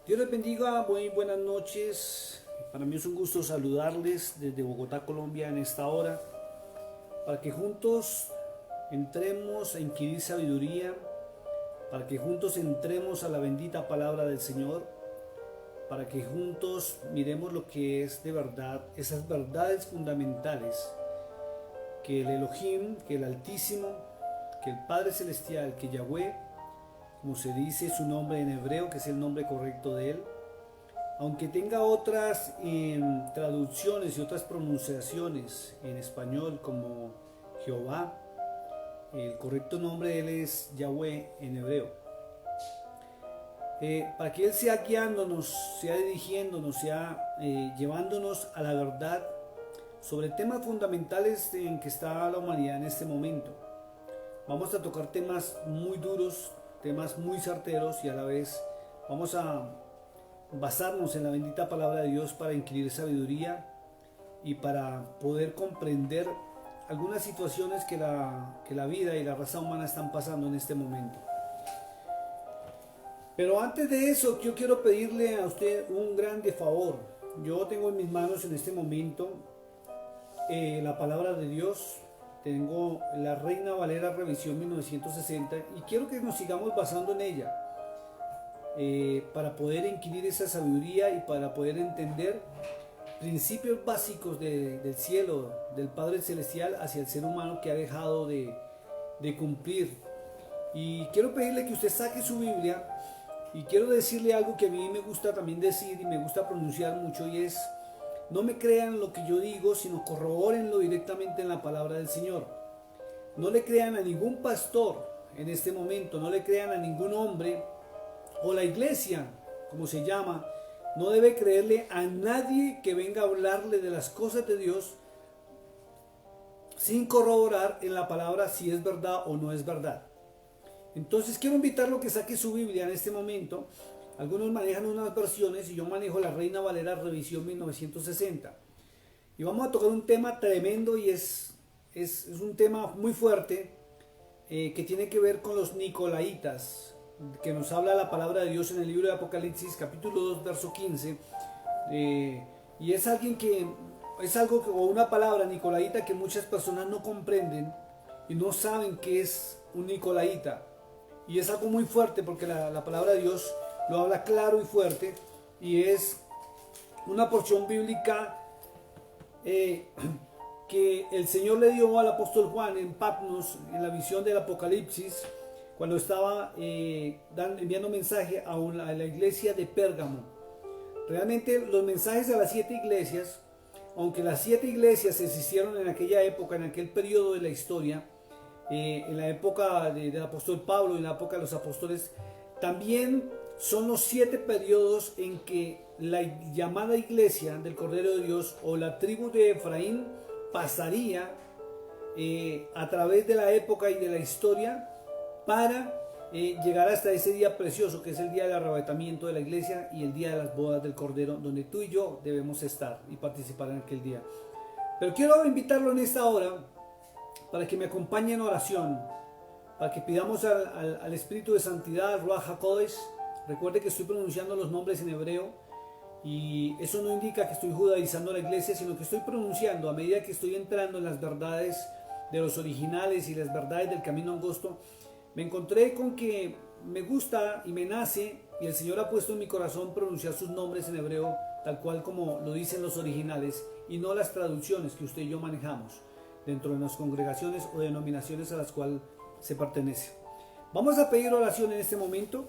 Dios les bendiga, muy buenas noches. Para mí es un gusto saludarles desde Bogotá, Colombia, en esta hora, para que juntos entremos a inquirir sabiduría, para que juntos entremos a la bendita palabra del Señor, para que juntos miremos lo que es de verdad, esas verdades fundamentales que el Elohim, que el Altísimo, que el Padre Celestial, que Yahweh, como se dice su nombre en hebreo, que es el nombre correcto de él, aunque tenga otras traducciones y otras pronunciaciones en español como Jehová, el correcto nombre de él es Yahweh en hebreo. Para que él sea guiándonos, sea dirigiéndonos, sea llevándonos a la verdad sobre temas fundamentales en que está la humanidad en este momento. Vamos a tocar temas muy duros, temas muy certeros, y a la vez vamos a basarnos en la bendita palabra de Dios para adquirir sabiduría y para poder comprender algunas situaciones que la vida y la raza humana están pasando en este momento. Pero antes de eso, yo quiero pedirle a usted un grande favor. Yo tengo en mis manos en este momento la palabra de Dios. Tengo la Reina Valera Revisión 1960 y quiero que nos sigamos basando en ella para poder adquirir esa sabiduría y para poder entender principios básicos del cielo, del Padre Celestial hacia el ser humano que ha dejado de cumplir. Y quiero pedirle que usted saque su Biblia y quiero decirle algo que a mí me gusta también decir y me gusta pronunciar mucho, y es: no me crean lo que yo digo, sino corrobórenlo directamente en la palabra del Señor. No le crean a ningún pastor en este momento, no le crean a ningún hombre, o la iglesia, como se llama, no debe creerle a nadie que venga a hablarle de las cosas de Dios sin corroborar en la palabra si es verdad o no es verdad. Entonces quiero invitarlo a que saque su Biblia en este momento. Algunos manejan unas versiones y yo manejo la Reina Valera Revisión 1960. Y vamos a tocar un tema tremendo, y es un tema muy fuerte que tiene que ver con los Nicolaitas, que nos habla la palabra de Dios en el libro de Apocalipsis capítulo 2 verso 15. Y es alguien que es algo o una palabra Nicolaita que muchas personas no comprenden y no saben qué es un Nicolaita. Y es algo muy fuerte porque la palabra de Dios lo habla claro y fuerte, y es una porción bíblica que el Señor le dio al apóstol Juan en Patmos, en la visión del Apocalipsis, cuando estaba enviando mensaje a la iglesia de Pérgamo. Realmente los mensajes a las 7 iglesias, aunque las 7 iglesias existieron en aquella época, en aquel periodo de la historia, en la época del apóstol Pablo, en la época de los apóstoles, también son los 7 periodos en que la llamada iglesia del Cordero de Dios o la tribu de Efraín pasaría a través de la época y de la historia para llegar hasta ese día precioso que es el día del arrebatamiento de la iglesia y el día de las bodas del Cordero, donde tú y yo debemos estar y participar en aquel día. Pero quiero invitarlo en esta hora para que me acompañe en oración, para que pidamos al Espíritu de Santidad, Ruach HaKodesh. Recuerde que estoy pronunciando los nombres en hebreo, y eso no indica que estoy judaizando la iglesia, sino que estoy pronunciando a medida que estoy entrando en las verdades de los originales y las verdades del camino angosto. Me encontré con que me gusta y me nace, y el Señor ha puesto en mi corazón pronunciar sus nombres en hebreo tal cual como lo dicen los originales, y no las traducciones que usted y yo manejamos dentro de las congregaciones o denominaciones a las cuales se pertenece. Vamos a pedir oración en este momento.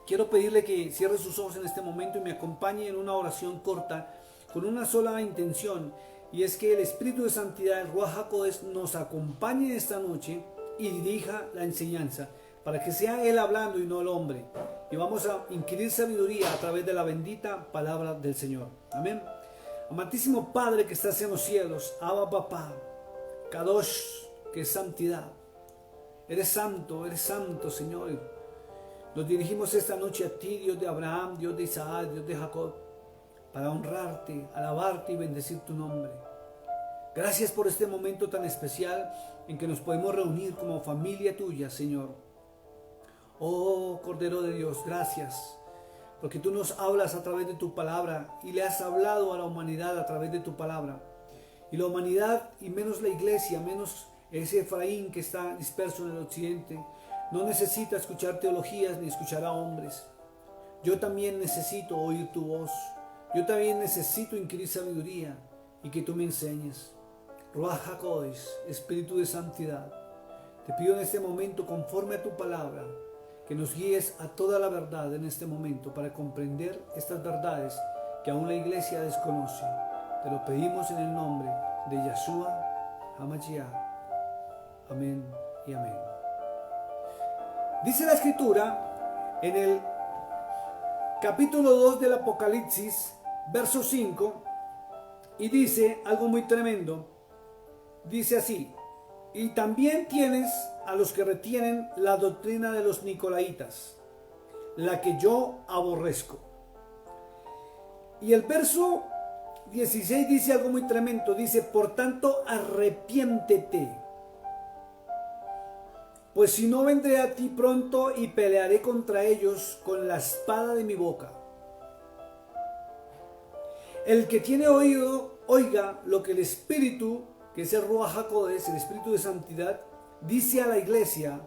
Quiero pedirle que cierre sus ojos en este momento y me acompañe en una oración corta con una sola intención, y es que el Espíritu de Santidad, el Ruach HaKodesh, nos acompañe esta noche y dirija la enseñanza, para que sea Él hablando y no el hombre. Y vamos a inquirir sabiduría a través de la bendita palabra del Señor. Amén. Amantísimo Padre que estás en los cielos, Abba Papá, Kadosh, que es santidad. Eres santo, Señor. Nos dirigimos esta noche a ti, Dios de Abraham, Dios de Isaac, Dios de Jacob, para honrarte, alabarte y bendecir tu nombre. Gracias por este momento tan especial en que nos podemos reunir como familia tuya, Señor. Oh Cordero de Dios, gracias. porque tú nos hablas a través de tu palabra y le has hablado a la humanidad a través de tu palabra. Y la humanidad, y menos la iglesia, menos ese Efraín que está disperso en el occidente, no necesita escuchar teologías ni escuchar a hombres. Yo también necesito oír tu voz. Yo también necesito inquirir sabiduría y que tú me enseñes. Ruach HaKodesh, Espíritu de Santidad, te pido en este momento, conforme a tu palabra, que nos guíes a toda la verdad en este momento para comprender estas verdades que aún la iglesia desconoce. Te lo pedimos en el nombre de Yeshua HaMashiach. Amén y amén. Dice la Escritura en el capítulo 2 del Apocalipsis, verso 5, y dice algo muy tremendo. Dice así: y también tienes a los que retienen la doctrina de los Nicolaitas, la que yo aborrezco. Y el verso 16 dice algo muy tremendo. Dice: por tanto, arrepiéntete, pues si no, vendré a ti pronto y pelearé contra ellos con la espada de mi boca. El que tiene oído, oiga lo que el Espíritu, que es el Ruach HaKodesh, el Espíritu de Santidad, dice a la iglesia.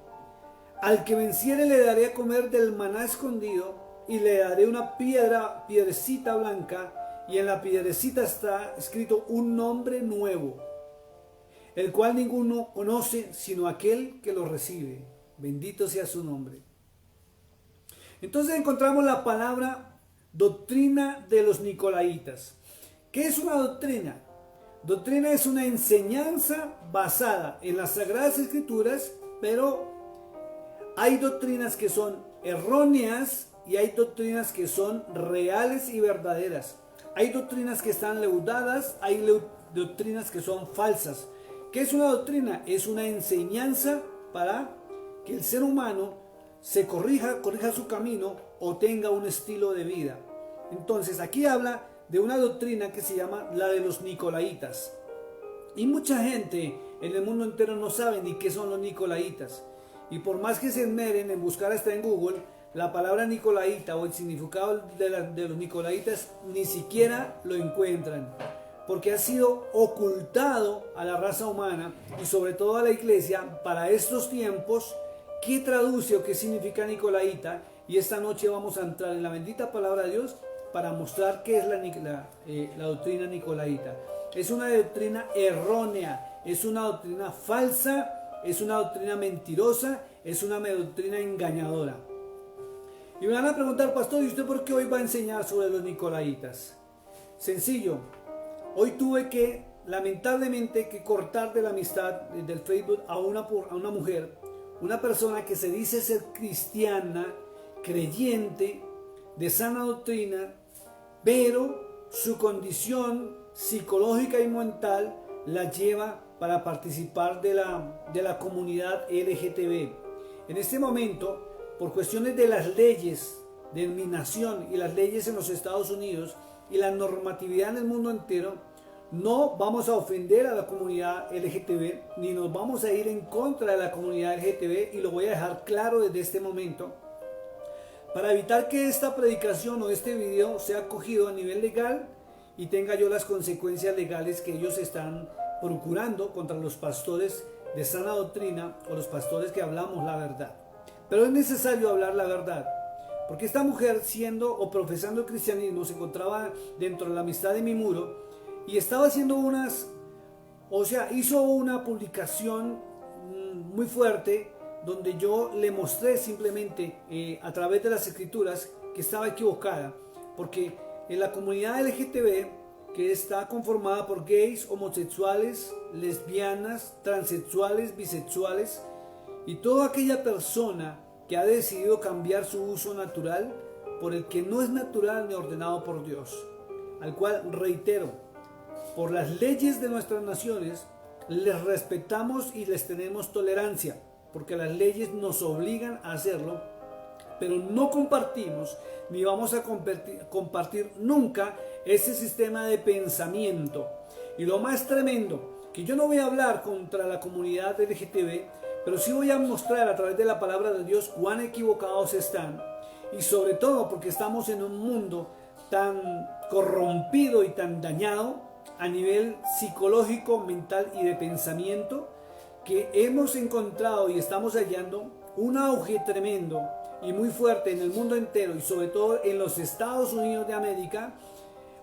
Al que venciere le daré a comer del maná escondido, y le daré una piedrecita blanca, y en la piedrecita está escrito un nombre nuevo, el cual ninguno conoce sino aquel que lo recibe. Bendito sea su nombre. Entonces encontramos la palabra doctrina de los Nicolaitas. ¿Qué es una doctrina? Doctrina es una enseñanza basada en las Sagradas Escrituras, pero hay doctrinas que son erróneas y hay doctrinas que son reales y verdaderas. Hay doctrinas que están leudadas, hay doctrinas que son falsas. ¿Qué es una doctrina? Es una enseñanza para que el ser humano se corrija su camino o tenga un estilo de vida. Entonces aquí habla de una doctrina que se llama la de los Nicolaitas. Y mucha gente en el mundo entero no sabe ni qué son los Nicolaitas. Y por más que se esmeren en buscar hasta en Google, la palabra Nicolaita o el significado de los Nicolaitas ni siquiera lo encuentran. Porque ha sido ocultado a la raza humana y sobre todo a la iglesia para estos tiempos. ¿Qué traduce o qué significa Nicolaita? Y esta noche vamos a entrar en la bendita palabra de Dios para mostrar qué es la doctrina Nicolaita. Es una doctrina errónea, es una doctrina falsa, es una doctrina mentirosa, es una doctrina engañadora. Y me van a preguntar: pastor, ¿y usted por qué hoy va a enseñar sobre los Nicolaitas? Sencillo. Hoy tuve que, lamentablemente, cortar de la amistad del Facebook a una mujer, una persona que se dice ser cristiana, creyente, de sana doctrina, pero su condición psicológica y mental la lleva para participar de la comunidad LGTB. En este momento, por cuestiones de las leyes de mi nación y las leyes en los Estados Unidos, y la normatividad en el mundo entero, no vamos a ofender a la comunidad LGTB, ni nos vamos a ir en contra de la comunidad LGTB, y lo voy a dejar claro desde este momento, para evitar que esta predicación o este video sea cogido a nivel legal y tenga yo las consecuencias legales que ellos están procurando contra los pastores de sana doctrina o los pastores que hablamos la verdad. Pero es necesario hablar la verdad. Porque esta mujer, siendo o profesando el cristianismo, se encontraba dentro de la amistad de mi muro y estaba haciendo hizo una publicación muy fuerte donde yo le mostré simplemente a través de las escrituras que estaba equivocada. Porque en la comunidad LGTB, que está conformada por gays, homosexuales, lesbianas, transexuales, bisexuales y toda aquella persona que ha decidido cambiar su uso natural por el que no es natural ni ordenado por Dios, al cual, reitero, por las leyes de nuestras naciones les respetamos y les tenemos tolerancia, porque las leyes nos obligan a hacerlo, pero no compartimos ni vamos a compartir nunca ese sistema de pensamiento. Y lo más tremendo, que yo no voy a hablar contra la comunidad LGTB, pero sí voy a mostrar a través de la palabra de Dios cuán equivocados están. y sobre todo porque estamos en un mundo tan corrompido y tan dañado a nivel psicológico, mental y de pensamiento, que hemos encontrado y estamos hallando un auge tremendo y muy fuerte en el mundo entero y sobre todo en los Estados Unidos de América,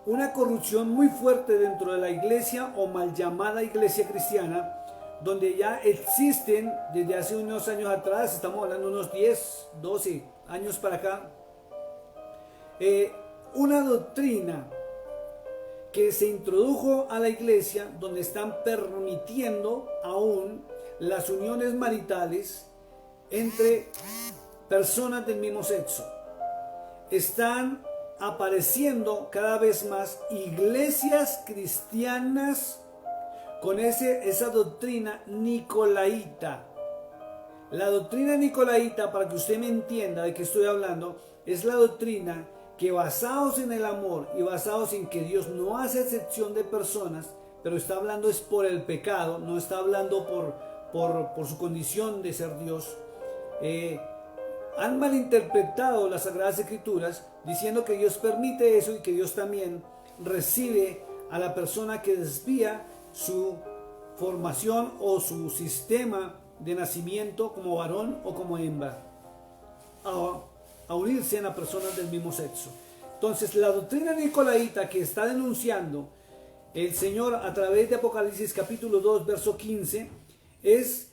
una corrupción muy fuerte dentro de la iglesia o mal llamada iglesia cristiana, donde ya existen desde hace unos años atrás, estamos hablando unos 10, 12 años para acá, una doctrina que se introdujo a la iglesia donde están permitiendo aún las uniones maritales entre personas del mismo sexo. Están apareciendo cada vez más iglesias cristianas con esa doctrina nicolaíta. La doctrina nicolaíta, para que usted me entienda de qué estoy hablando, es la doctrina que, basados en el amor y basados en que Dios no hace excepción de personas, pero está hablando es por el pecado, no está hablando por su condición de ser Dios, han malinterpretado las Sagradas Escrituras diciendo que Dios permite eso y que Dios también recibe a la persona que desvía su formación o su sistema de nacimiento como varón o como hembra a unirse a las personas del mismo sexo. Entonces, la doctrina nicolaíta que está denunciando el Señor a través de Apocalipsis capítulo 2 verso 15 es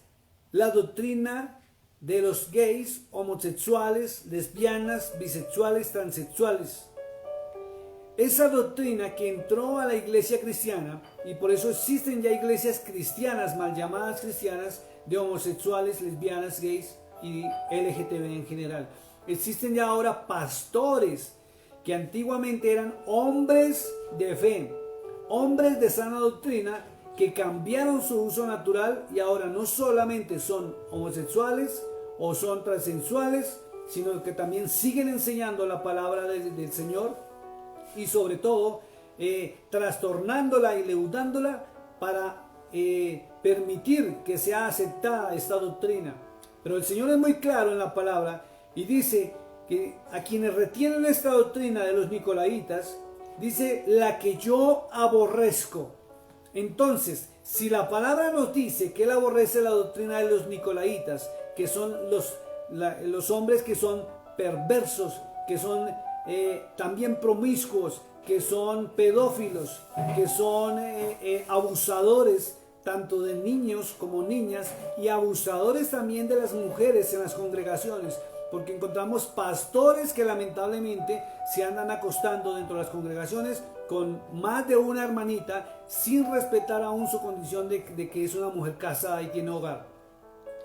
la doctrina de los gays, homosexuales, lesbianas, bisexuales, transexuales. Esa doctrina que entró a la iglesia cristiana, y por eso existen ya iglesias cristianas, mal llamadas cristianas, de homosexuales, lesbianas, gays y LGTB en general. Existen ya ahora pastores que antiguamente eran hombres de fe, hombres de sana doctrina, que cambiaron su uso natural y ahora no solamente son homosexuales o son transexuales, sino que también siguen enseñando la palabra del Señor y sobre todo trastornándola y leudándola para permitir que sea aceptada esta doctrina. Pero el Señor es muy claro en la palabra y dice que a quienes retienen esta doctrina de los nicolaitas, dice la que yo aborrezco. Entonces, si la palabra nos dice que Él aborrece la doctrina de los nicolaitas, que son los hombres que son perversos, que son también promiscuos, que son pedófilos, que son abusadores tanto de niños como niñas y abusadores también de las mujeres en las congregaciones, porque encontramos pastores que lamentablemente se andan acostando dentro de las congregaciones con más de una hermanita sin respetar aún su condición de que es una mujer casada y tiene hogar.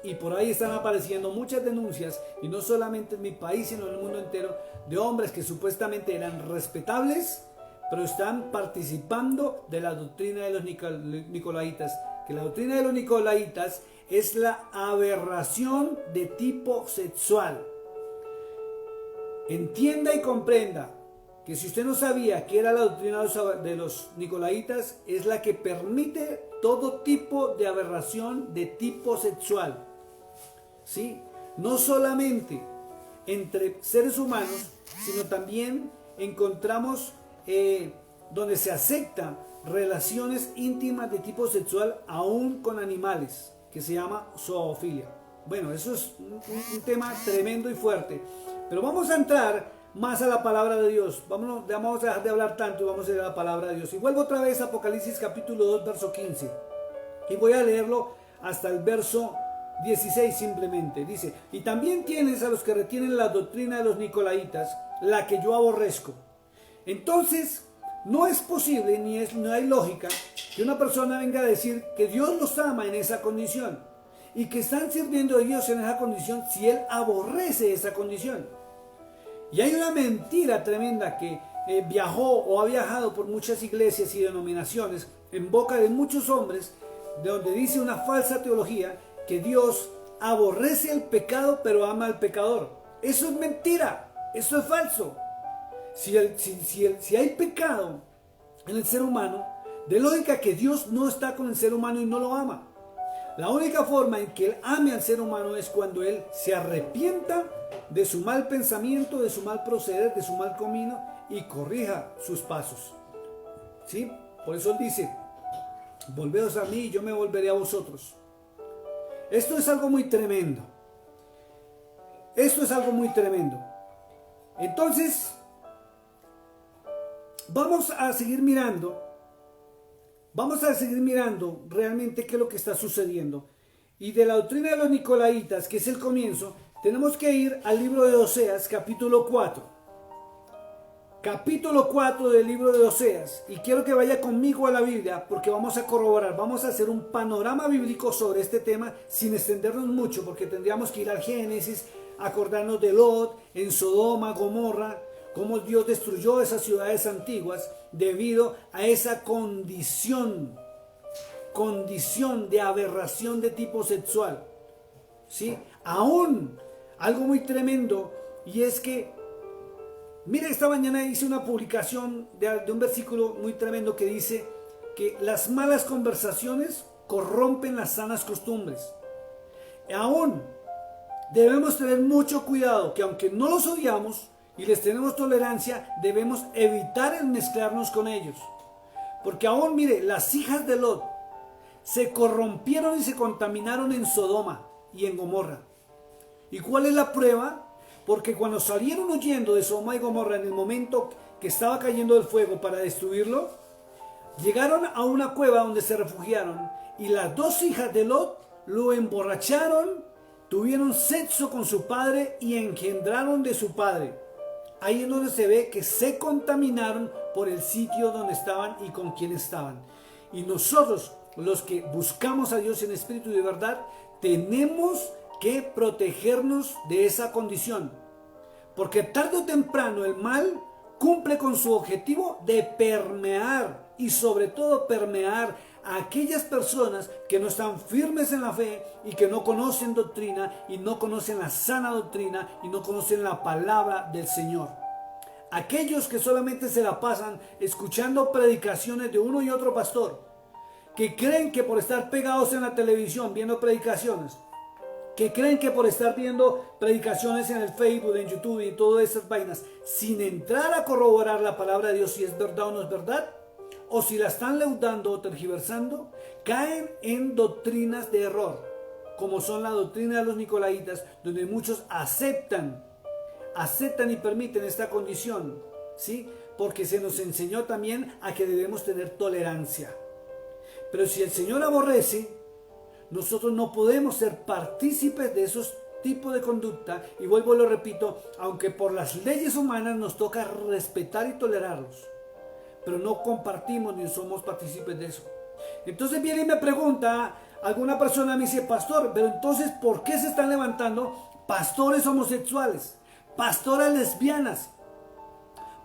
Y por ahí están apareciendo muchas denuncias, y no solamente en mi país, sino en el mundo entero, de hombres que supuestamente eran respetables, pero están participando de la doctrina de los nicolaitas. Que la doctrina de los nicolaitas es la aberración de tipo sexual. Entienda y comprenda que si usted no sabía que era la doctrina de los nicolaitas, es la que permite todo tipo de aberración de tipo sexual. ¿Sí? No solamente entre seres humanos, sino también encontramos donde se aceptan relaciones íntimas de tipo sexual aún con animales, que se llama zoofilia. Bueno, eso es un tema tremendo y fuerte, pero vamos a entrar más a la palabra de Dios. Vamos a dejar de hablar tanto y vamos a ir a la palabra de Dios. Y vuelvo otra vez a Apocalipsis capítulo 2 verso 15 y voy a leerlo hasta el verso 16 simplemente. Dice: y también tienes a los que retienen la doctrina de los nicolaitas, la que yo aborrezco. Entonces no es posible, no hay lógica que una persona venga a decir que Dios los ama en esa condición y que están sirviendo a Dios en esa condición si Él aborrece esa condición. Y hay una mentira tremenda que viajó o ha viajado por muchas iglesias y denominaciones en boca de muchos hombres, de donde dice una falsa teología que Dios aborrece el pecado pero ama al pecador. Eso es mentira, eso es falso. Si hay pecado en el ser humano, de lógica que Dios no está con el ser humano y no lo ama. La única forma en que Él ame al ser humano es cuando Él se arrepienta de su mal pensamiento, de su mal proceder, de su mal camino y corrija sus pasos. ¿Sí? Por eso él dice, volveos a mí y yo me volveré a vosotros. Esto es algo muy tremendo. Esto es algo muy tremendo. Entonces, vamos a seguir mirando realmente qué es lo que está sucediendo. Y de la doctrina de los Nicolaitas, que es el comienzo, tenemos que ir al libro de Oseas, capítulo 4. Capítulo 4 del libro de Oseas. Y quiero que vaya conmigo a la Biblia porque vamos a corroborar, vamos a hacer un panorama bíblico sobre este tema sin extendernos mucho, porque tendríamos que ir al Génesis, acordarnos de Lot, en Sodoma, Gomorra, cómo Dios destruyó esas ciudades antiguas debido a esa condición de aberración de tipo sexual. ¿Sí? Aún algo muy tremendo, y es que, mire, esta mañana hice una publicación de un versículo muy tremendo que dice que las malas conversaciones corrompen las sanas costumbres. Aún debemos tener mucho cuidado, que aunque no los odiamos y les tenemos tolerancia, debemos evitar el mezclarnos con ellos. Porque aún, mire, las hijas de Lot se corrompieron y se contaminaron en Sodoma y en Gomorra. ¿Y cuál es la prueba? Porque cuando salieron huyendo de Sodoma y Gomorra en el momento que estaba cayendo el fuego para destruirlo, llegaron a una cueva donde se refugiaron y las dos hijas de Lot lo emborracharon, tuvieron sexo con su padre y engendraron de su padre. Ahí es donde se ve que se contaminaron por el sitio donde estaban y con quién estaban. Y nosotros, los que buscamos a Dios en espíritu y de verdad, tenemos que protegernos de esa condición. Porque tarde o temprano el mal cumple con su objetivo de permear y sobre todo permear a aquellas personas que no están firmes en la fe y que no conocen doctrina y no conocen la sana doctrina y no conocen la palabra del Señor. Aquellos que solamente se la pasan escuchando predicaciones de uno y otro pastor, que creen que por estar pegados en la televisión viendo predicaciones, que creen que por estar viendo predicaciones en el Facebook, en YouTube y todas esas vainas, sin entrar a corroborar la palabra de Dios si es verdad o no es verdad, o si la están leudando o tergiversando, caen en doctrinas de error, como son la doctrina de los Nicolaitas, donde muchos aceptan y permiten esta condición, ¿sí? Porque se nos enseñó también a que debemos tener tolerancia. Pero si el Señor aborrece, nosotros no podemos ser partícipes de esos tipos de conducta, y vuelvo y lo repito, aunque por las leyes humanas nos toca respetar y tolerarlos, pero no compartimos ni somos partícipes de eso. Entonces viene y me pregunta, alguna persona me dice, pastor, pero entonces ¿por qué se están levantando pastores homosexuales, pastoras lesbianas?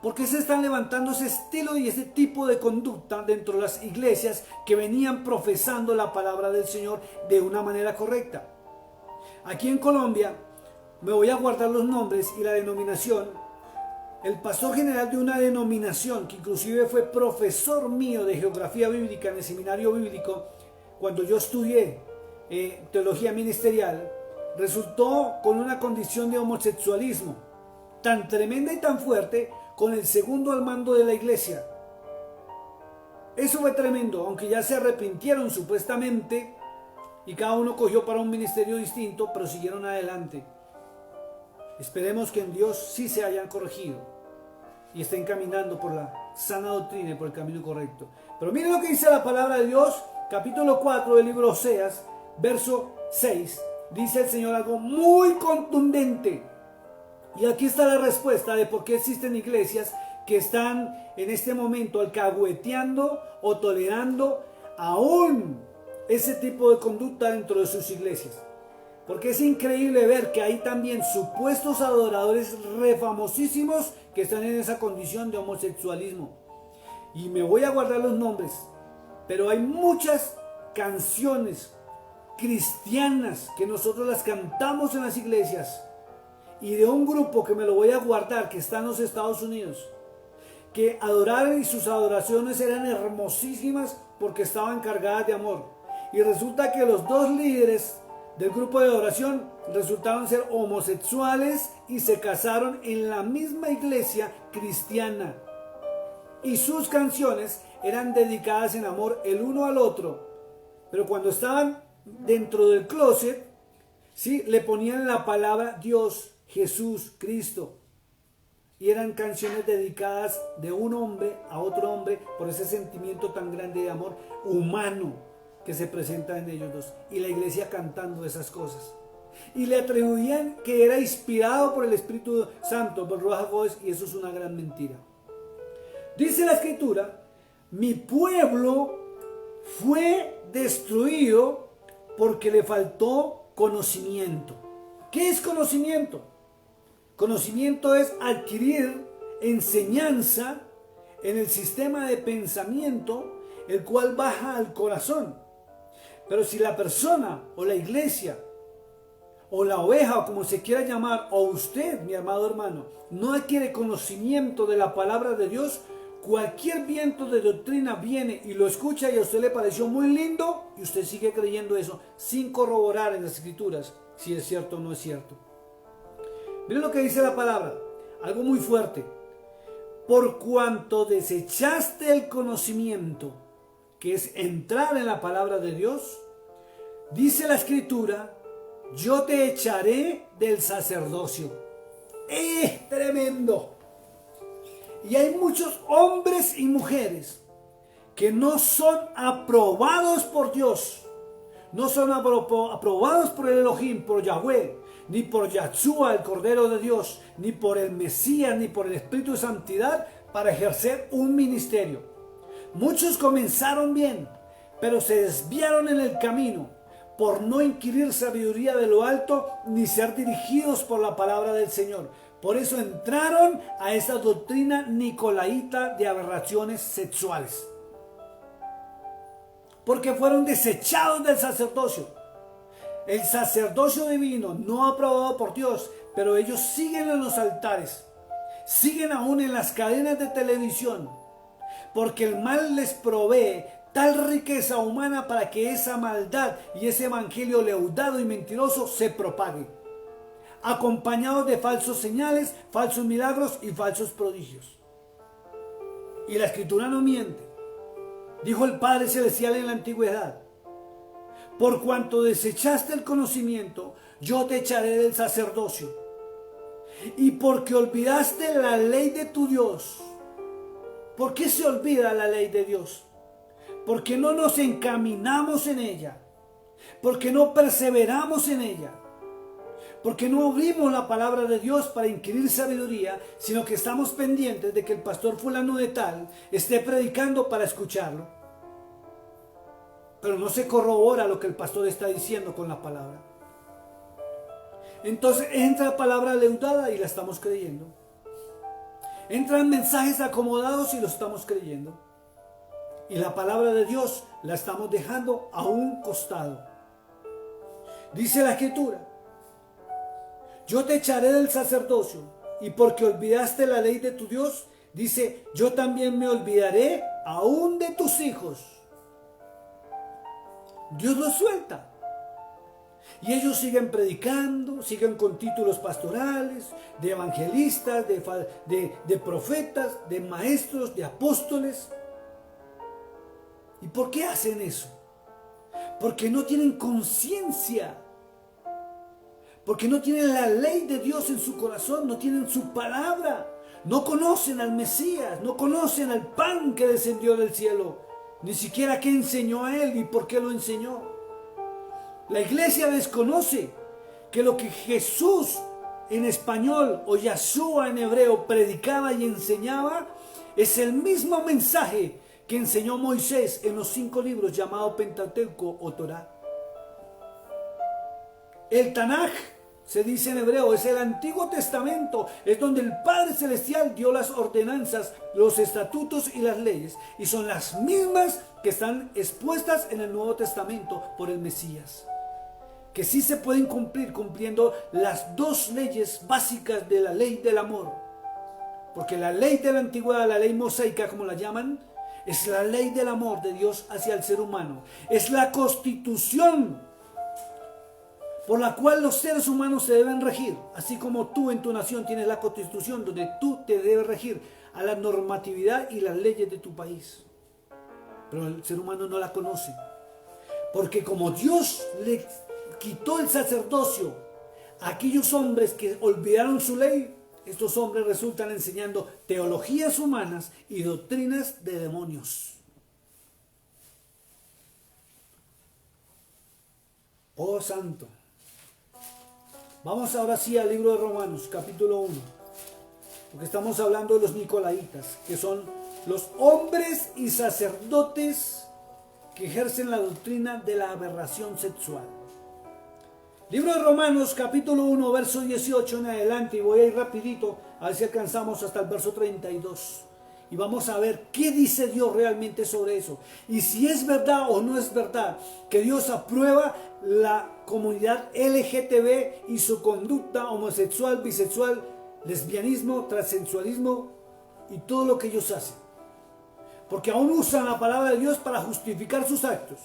¿Por qué se están levantando ese estilo y ese tipo de conducta dentro de las iglesias que venían profesando la palabra del Señor de una manera correcta? Aquí en Colombia, me voy a guardar los nombres y la denominación. El pastor general de una denominación que inclusive fue profesor mío de geografía bíblica en el seminario bíblico, cuando yo estudié teología ministerial, resultó con una condición de homosexualismo tan tremenda y tan fuerte con el segundo al mando de la iglesia. Eso fue tremendo, aunque ya se arrepintieron supuestamente y cada uno cogió para un ministerio distinto, pero siguieron adelante. Esperemos que en Dios sí se hayan corregido y estén caminando por la sana doctrina y por el camino correcto. Pero miren lo que dice la palabra de Dios, capítulo 4 del libro Oseas, verso 6. Dice el Señor algo muy contundente. Y aquí está la respuesta de por qué existen iglesias que están en este momento alcahueteando o tolerando aún ese tipo de conducta dentro de sus iglesias. Porque es increíble ver que hay también supuestos adoradores refamosísimos que están en esa condición de homosexualismo. Y me voy a guardar los nombres, pero hay muchas canciones cristianas que nosotros las cantamos en las iglesias, y de un grupo que me lo voy a guardar, que está en los Estados Unidos, que adoraron y sus adoraciones eran hermosísimas porque estaban cargadas de amor. Y resulta que los dos líderes del grupo de oración resultaron ser homosexuales y se casaron en la misma iglesia cristiana. Y sus canciones eran dedicadas en amor el uno al otro. Pero cuando estaban dentro del closet, ¿sí?, le ponían la palabra Dios, Jesús, Cristo. Y eran canciones dedicadas de un hombre a otro hombre por ese sentimiento tan grande de amor humano que se presenta en ellos dos. Y la iglesia cantando esas cosas. Y le atribuían que era inspirado por el Espíritu Santo, por Ruach HaKodesh, y eso es una gran mentira. Dice la Escritura, mi pueblo fue destruido porque le faltó conocimiento. ¿Qué es conocimiento? Conocimiento es adquirir enseñanza en el sistema de pensamiento, el cual baja al corazón. Pero si la persona o la iglesia o la oveja, o como se quiera llamar, o usted, mi amado hermano, no adquiere conocimiento de la palabra de Dios, cualquier viento de doctrina viene y lo escucha y a usted le pareció muy lindo y usted sigue creyendo eso sin corroborar en las escrituras si es cierto o no es cierto. Miren lo que dice la palabra, algo muy fuerte. Por cuanto desechaste el conocimiento, que es entrar en la palabra de Dios, dice la escritura, yo te echaré del sacerdocio. ¡Es tremendo! Y hay muchos hombres y mujeres que no son aprobados por Dios, no son aprobados por el Elohim, por Yahweh, ni por Yahshua, el Cordero de Dios, ni por el Mesías, ni por el Espíritu de Santidad para ejercer un ministerio. Muchos comenzaron bien, pero se desviaron en el camino por no inquirir sabiduría de lo alto ni ser dirigidos por la palabra del Señor. Por eso entraron a esa doctrina nicolaíta de aberraciones sexuales. Porque fueron desechados del sacerdocio. El sacerdocio divino no aprobado por Dios, pero ellos siguen en los altares, siguen aún en las cadenas de televisión, porque el mal les provee tal riqueza humana para que esa maldad y ese evangelio leudado y mentiroso se propague, acompañados de falsos señales, falsos milagros y falsos prodigios. Y la escritura no miente. Dijo el Padre Celestial en la antigüedad, por cuanto desechaste el conocimiento, yo te echaré del sacerdocio. Y porque olvidaste la ley de tu Dios. ¿Por qué se olvida la ley de Dios? Porque no nos encaminamos en ella. Porque no perseveramos en ella. Porque no abrimos la palabra de Dios para inquirir sabiduría, sino que estamos pendientes de que el pastor fulano de tal esté predicando para escucharlo. Pero no se corrobora lo que el pastor está diciendo con la palabra. Entonces entra palabra leudada y la estamos creyendo. Entran mensajes acomodados y lo estamos creyendo. Y la palabra de Dios la estamos dejando a un costado. Dice la escritura, yo te echaré del sacerdocio, y porque olvidaste la ley de tu Dios, dice, yo también me olvidaré aún de tus hijos. Dios los suelta. Y ellos siguen predicando, siguen con títulos pastorales, de evangelistas, de profetas, de maestros, de apóstoles. ¿Y por qué hacen eso? Porque no tienen conciencia. Porque no tienen la ley de Dios en su corazón, no tienen su palabra. No conocen al Mesías, no conocen al pan que descendió del cielo. Ni siquiera qué enseñó a él y por qué lo enseñó. La iglesia desconoce que lo que Jesús en español o Yahshua en hebreo predicaba y enseñaba es el mismo mensaje que enseñó Moisés en los 5 libros llamados Pentateuco o Torá. El Tanaj, se dice en hebreo, es el Antiguo Testamento, es donde el Padre Celestial dio las ordenanzas, los estatutos y las leyes, y son las mismas que están expuestas en el Nuevo Testamento por el Mesías, que sí se pueden cumplir cumpliendo las 2 leyes básicas de la ley del amor, porque la ley de la antigüedad, la ley mosaica como la llaman, es la ley del amor de Dios hacia el ser humano, es la constitución por la cual los seres humanos se deben regir, así como tú en tu nación tienes la constitución donde tú te debes regir a la normatividad y las leyes de tu país. Pero el ser humano no la conoce, porque como Dios le quitó el sacerdocio a aquellos hombres que olvidaron su ley, estos hombres resultan enseñando teologías humanas y doctrinas de demonios. Oh santo. Vamos ahora sí al libro de Romanos, capítulo 1. Porque estamos hablando de los nicolaitas, que son los hombres y sacerdotes que ejercen la doctrina de la aberración sexual. Libro de Romanos, capítulo 1, verso 18 en adelante, y voy a ir rapidito, a ver si alcanzamos hasta el verso 32. Y vamos a ver qué dice Dios realmente sobre eso. Y si es verdad o no es verdad que Dios aprueba la comunidad LGTB y su conducta homosexual, bisexual, lesbianismo, transexualismo y todo lo que ellos hacen. Porque aún usan la palabra de Dios para justificar sus actos.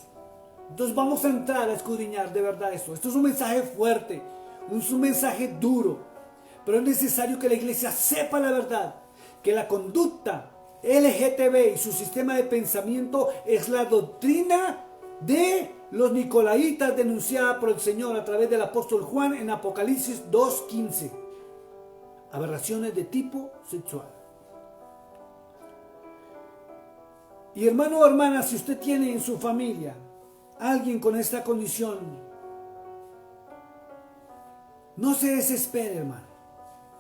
Entonces vamos a entrar a escudriñar de verdad esto. Esto es un mensaje fuerte, es un mensaje duro. Pero es necesario que la iglesia sepa la verdad. Que la conducta LGTB y su sistema de pensamiento es la doctrina de los nicolaitas denunciada por el Señor a través del apóstol Juan en Apocalipsis 2:15. Aberraciones de tipo sexual. Y hermano o hermana, si usted tiene en su familia alguien con esta condición, no se desespere, hermano.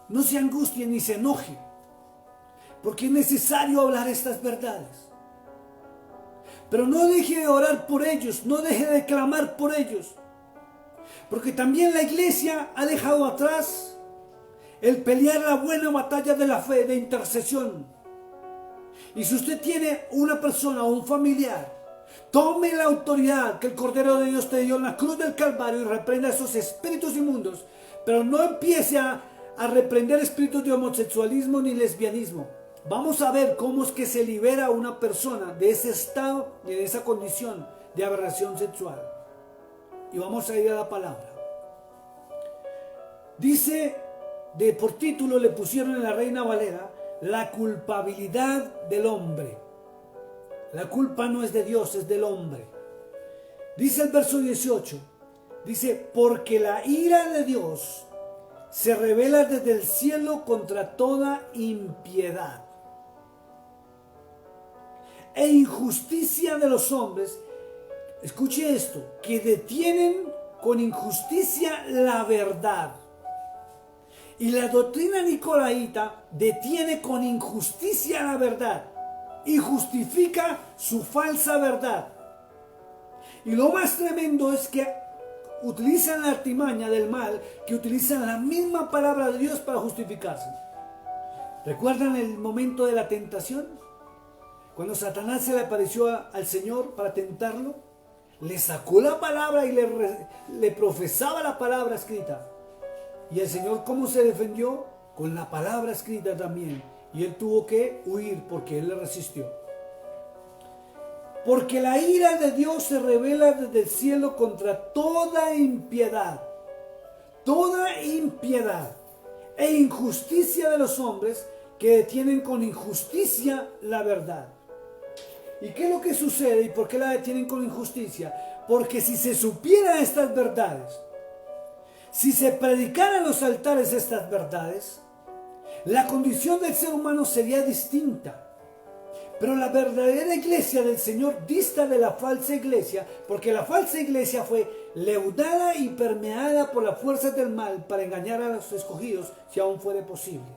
No se angustie ni se enoje. Porque es necesario hablar estas verdades. Pero no deje de orar por ellos, no deje de clamar por ellos. Porque también la iglesia ha dejado atrás el pelear la buena batalla de la fe, de intercesión. Y si usted tiene una persona o un familiar, tome la autoridad que el Cordero de Dios te dio en la cruz del Calvario y reprenda esos espíritus inmundos. Pero no empiece a reprender espíritus de homosexualismo ni lesbianismo. Vamos a ver cómo es que se libera a una persona de ese estado y de esa condición de aberración sexual. Y vamos a ir a la palabra. Dice, por título le pusieron en la Reina Valera, la culpabilidad del hombre. La culpa no es de Dios, es del hombre. Dice el verso 18, dice, porque la ira de Dios se revela desde el cielo contra toda impiedad e injusticia de los hombres. Escuche esto, que detienen con injusticia la verdad. Y la doctrina nicolaíta detiene con injusticia la verdad y justifica su falsa verdad. Y lo más tremendo es que utilizan la artimaña del mal, que utilizan la misma palabra de Dios para justificarse. ¿Recuerdan el momento de la tentación? Cuando Satanás se le apareció al Señor para tentarlo, le sacó la palabra y le profesaba la palabra escrita. Y el Señor, ¿cómo se defendió? Con la palabra escrita también. Y él tuvo que huir porque él le resistió. Porque la ira de Dios se revela desde el cielo contra toda impiedad e injusticia de los hombres que detienen con injusticia la verdad. ¿Y qué es lo que sucede y por qué la detienen con injusticia? Porque si se supieran estas verdades, si se predicaran en los altares estas verdades, la condición del ser humano sería distinta. Pero la verdadera iglesia del Señor dista de la falsa iglesia, porque la falsa iglesia fue leudada y permeada por las fuerzas del mal para engañar a los escogidos, si aún fuere posible.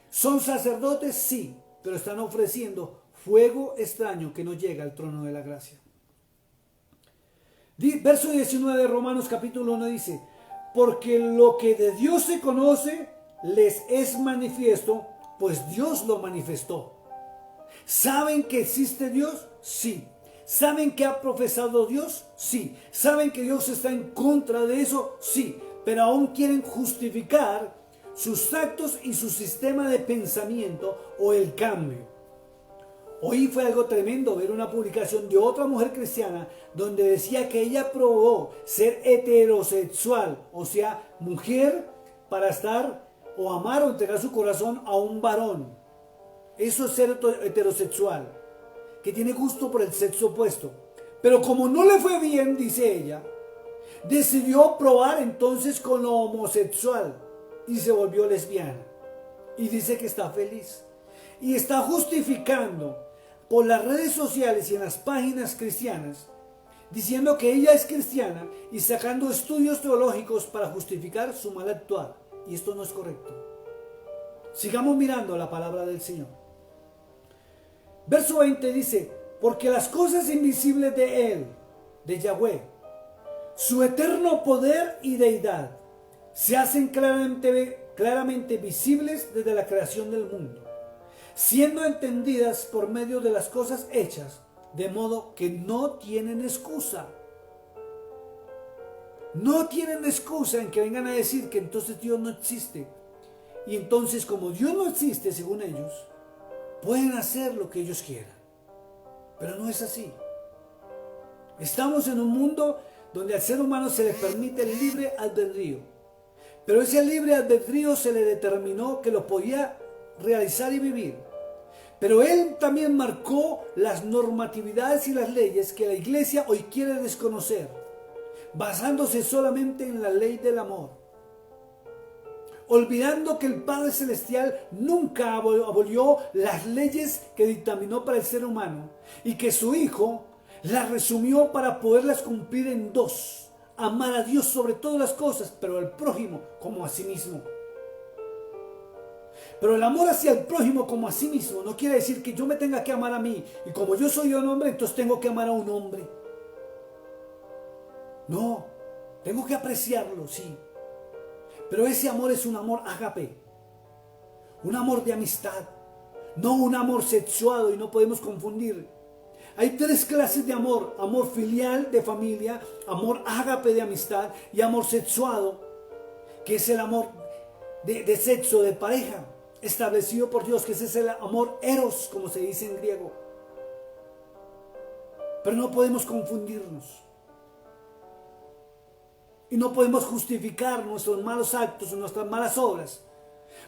¿Son sacerdotes? Sí, pero están ofreciendo fuego extraño que no llega al trono de la gracia. Verso 19 de Romanos capítulo 1 dice, porque lo que de Dios se conoce les es manifiesto, pues Dios lo manifestó. ¿Saben que existe Dios? Sí. ¿Saben que ha profesado Dios? Sí. ¿Saben que Dios está en contra de eso? Sí. Pero aún quieren justificar sus actos y su sistema de pensamiento o el cambio. Hoy fue algo tremendo ver una publicación de otra mujer cristiana donde decía que ella probó ser heterosexual, o sea, mujer para estar o amar o entregar su corazón a un varón. Eso es ser heterosexual, que tiene gusto por el sexo opuesto. Pero como no le fue bien, dice ella, decidió probar entonces con lo homosexual y se volvió lesbiana. Y dice que está feliz. Y está justificando por las redes sociales y en las páginas cristianas, diciendo que ella es cristiana y sacando estudios teológicos para justificar su mal actuar. Y esto no es correcto. Sigamos mirando la palabra del Señor. Verso 20 dice, porque las cosas invisibles de Él, de Yahweh, su eterno poder y deidad, se hacen claramente visibles desde la creación del mundo, siendo entendidas por medio de las cosas hechas, de modo que no tienen excusa. No tienen excusa en que vengan a decir que entonces Dios no existe. Y entonces, como Dios no existe, según ellos, pueden hacer lo que ellos quieran. Pero no es así. Estamos en un mundo donde al ser humano se le permite el libre albedrío. Pero ese libre albedrío se le determinó que lo podía realizar y vivir. Pero Él también marcó las normatividades y las leyes que la iglesia hoy quiere desconocer, basándose solamente en la ley del amor, olvidando que el Padre Celestial nunca abolió las leyes que dictaminó para el ser humano y que su Hijo las resumió para poderlas cumplir en dos: amar a Dios sobre todas las cosas, pero al prójimo como a sí mismo. Pero el amor hacia el prójimo como a sí mismo no quiere decir que yo me tenga que amar a mí, y como yo soy un hombre, entonces tengo que amar a un hombre. No, tengo que apreciarlo, sí. Pero ese amor es un amor ágape, un amor de amistad, no un amor sexuado, y no podemos confundir. Hay tres clases de amor: amor filial de familia, amor ágape de amistad y amor sexuado, que es el amor de sexo, de pareja, establecido por Dios, que ese es el amor eros, como se dice en griego. Pero no podemos confundirnos. Y no podemos justificar nuestros malos actos o nuestras malas obras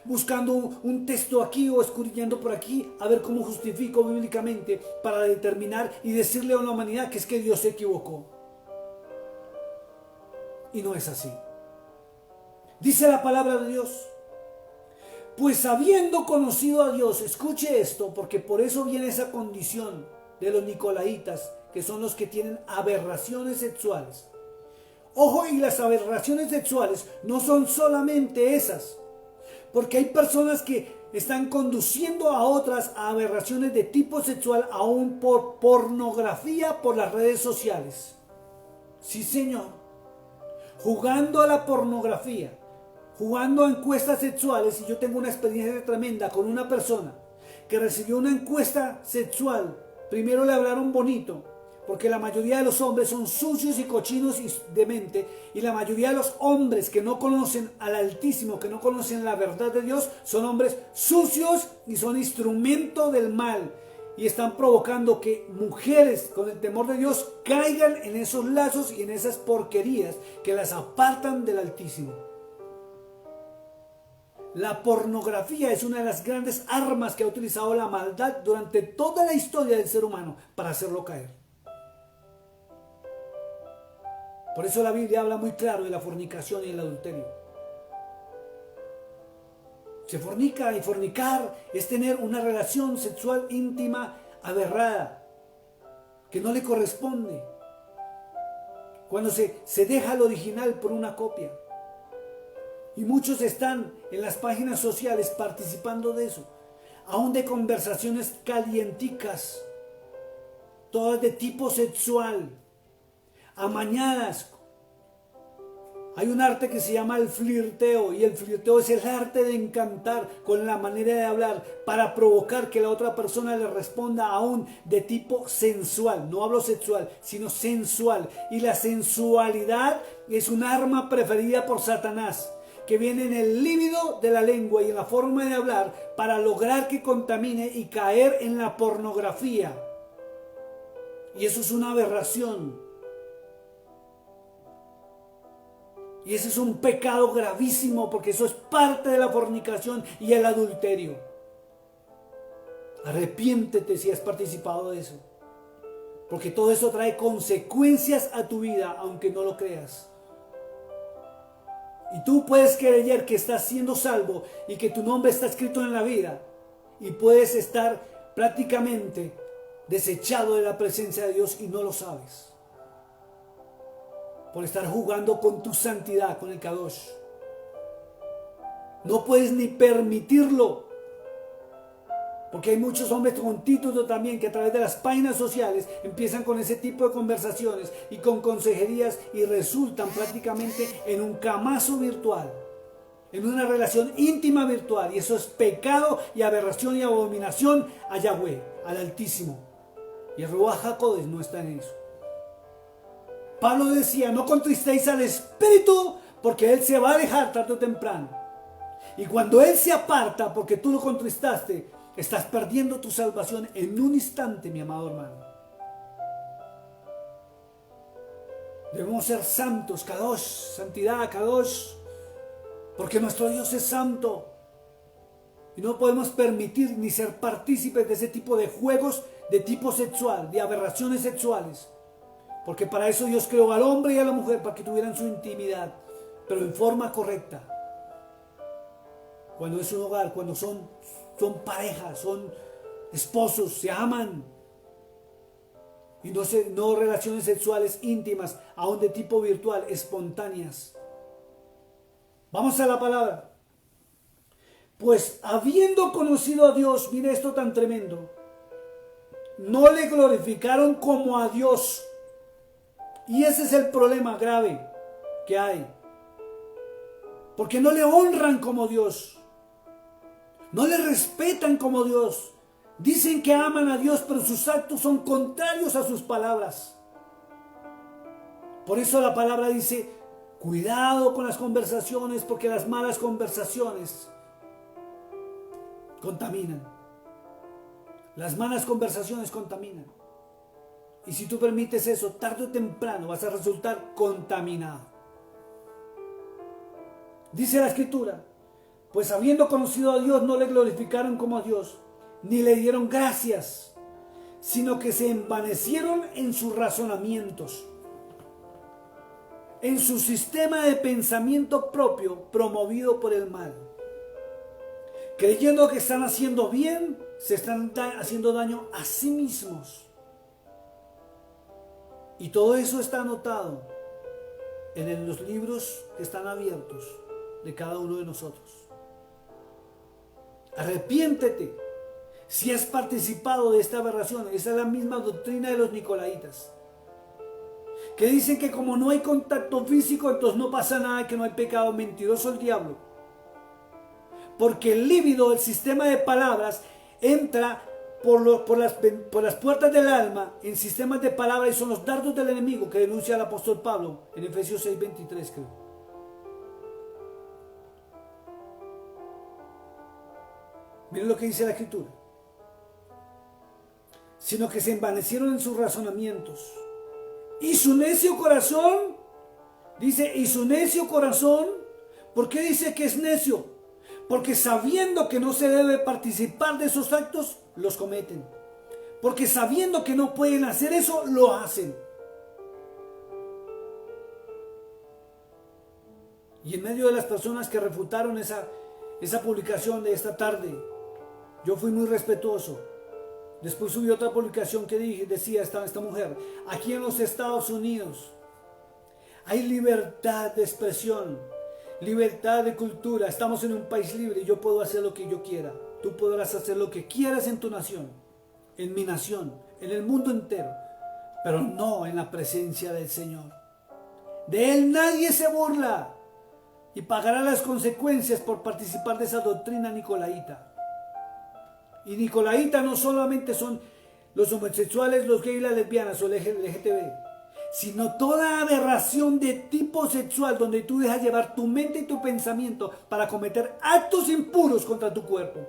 buscando un texto aquí o escudriñando por aquí a ver cómo justifico bíblicamente para determinar y decirle a la humanidad que es que Dios se equivocó. Y no es así. Dice la palabra de Dios: pues habiendo conocido a Dios, escuche esto, porque por eso viene esa condición de los nicolaitas, que son los que tienen aberraciones sexuales. Ojo, y las aberraciones sexuales no son solamente esas, porque hay personas que están conduciendo a otras a aberraciones de tipo sexual, aún por pornografía, por las redes sociales. Sí, señor. Jugando a la pornografía, jugando a encuestas sexuales. Y yo tengo una experiencia tremenda con una persona que recibió una encuesta sexual. Primero le hablaron bonito, porque la mayoría de los hombres son sucios y cochinos de mente, y la mayoría de los hombres que no conocen al Altísimo, que no conocen la verdad de Dios, son hombres sucios y son instrumento del mal, y están provocando que mujeres con el temor de Dios caigan en esos lazos y en esas porquerías que las apartan del Altísimo. La pornografía es una de las grandes armas que ha utilizado la maldad durante toda la historia del ser humano para hacerlo caer. Por eso la Biblia habla muy claro de la fornicación y el adulterio. Se fornica, y fornicar es tener una relación sexual íntima aberrada, que no le corresponde. Cuando se deja el original por una copia. Y muchos están en las páginas sociales participando de eso, aún de conversaciones calienticas, todas de tipo sexual, amañadas. Hay un arte que se llama el flirteo, y el flirteo es el arte de encantar con la manera de hablar para provocar que la otra persona le responda aún de tipo sensual. No hablo sexual, sino sensual. Y la sensualidad es un arma preferida por Satanás, que viene en el líbido de la lengua y en la forma de hablar para lograr que contamine y caer en la pornografía. Y eso es una aberración. Y ese es un pecado gravísimo, porque eso es parte de la fornicación y el adulterio. Arrepiéntete si has participado de eso, porque todo eso trae consecuencias a tu vida, aunque no lo creas. Y tú puedes creer que estás siendo salvo y que tu nombre está escrito en la vida, y puedes estar prácticamente desechado de la presencia de Dios y no lo sabes, por estar jugando con tu santidad, con el Kadosh. No puedes ni permitirlo, porque hay muchos hombres con título también que a través de las páginas sociales empiezan con ese tipo de conversaciones y con consejerías y resultan prácticamente en un camazo virtual, en una relación íntima virtual, y eso es pecado y aberración y abominación a Yahweh, al Altísimo. Y el Ruach HaKodesh no está en eso. Pablo decía: no contristéis al Espíritu, porque Él se va a dejar tarde o temprano. Y cuando Él se aparta porque tú lo contristaste, estás perdiendo tu salvación en un instante, mi amado hermano. Debemos ser santos, Kadosh, santidad, Kadosh, porque nuestro Dios es santo. Y no podemos permitir ni ser partícipes de ese tipo de juegos de tipo sexual, de aberraciones sexuales. Porque para eso Dios creó al hombre y a la mujer, para que tuvieran su intimidad, pero en forma correcta. Cuando es un hogar, cuando son parejas, son esposos, se aman. Y no relaciones sexuales íntimas, aún de tipo virtual, espontáneas. Vamos a la palabra. Pues habiendo conocido a Dios, mire esto tan tremendo, no le glorificaron como a Dios. Y ese es el problema grave que hay. Porque no le honran como Dios. No le respetan como Dios. Dicen que aman a Dios, pero sus actos son contrarios a sus palabras. Por eso la palabra dice: cuidado con las conversaciones, porque las malas conversaciones contaminan. Las malas conversaciones contaminan. Y si tú permites eso, tarde o temprano vas a resultar contaminado. Dice la Escritura: pues habiendo conocido a Dios, no le glorificaron como a Dios, ni le dieron gracias, sino que se envanecieron en sus razonamientos, en su sistema de pensamiento propio, promovido por el mal. Creyendo que están haciendo bien, se están haciendo daño a sí mismos. Y todo eso está anotado en los libros que están abiertos de cada uno de nosotros. Arrepiéntete si has participado de esta aberración. Esa es la misma doctrina de los nicolaitas, que dicen que como no hay contacto físico, entonces no pasa nada, que no hay pecado. Mentiroso el diablo. Porque el líbido, el sistema de palabras, entra por las puertas del alma en sistemas de palabras, y son los dardos del enemigo que denuncia el apóstol Pablo en Efesios 6:23, creo. Miren lo que dice la Escritura: sino que se envanecieron en sus razonamientos, y su necio corazón, dice, y su necio corazón, ¿por qué dice que es necio? Porque sabiendo que no se debe participar de esos actos, los cometen. Porque sabiendo que no pueden hacer eso, lo hacen. Y en medio de las personas que refutaron esa publicación de esta tarde, yo fui muy respetuoso. Después subí otra publicación que decía esta mujer: aquí en los Estados Unidos hay libertad de expresión, libertad de cultura. Estamos en un país libre y yo puedo hacer lo que yo quiera. Tú podrás hacer lo que quieras en tu nación, en mi nación, en el mundo entero, pero no en la presencia del Señor. De Él nadie se burla y pagará las consecuencias por participar de esa doctrina nicolaíta. Y nicolaíta no solamente son los homosexuales, los gays, las lesbianas o el LGTB, sino toda aberración de tipo sexual donde tú dejas llevar tu mente y tu pensamiento para cometer actos impuros contra tu cuerpo.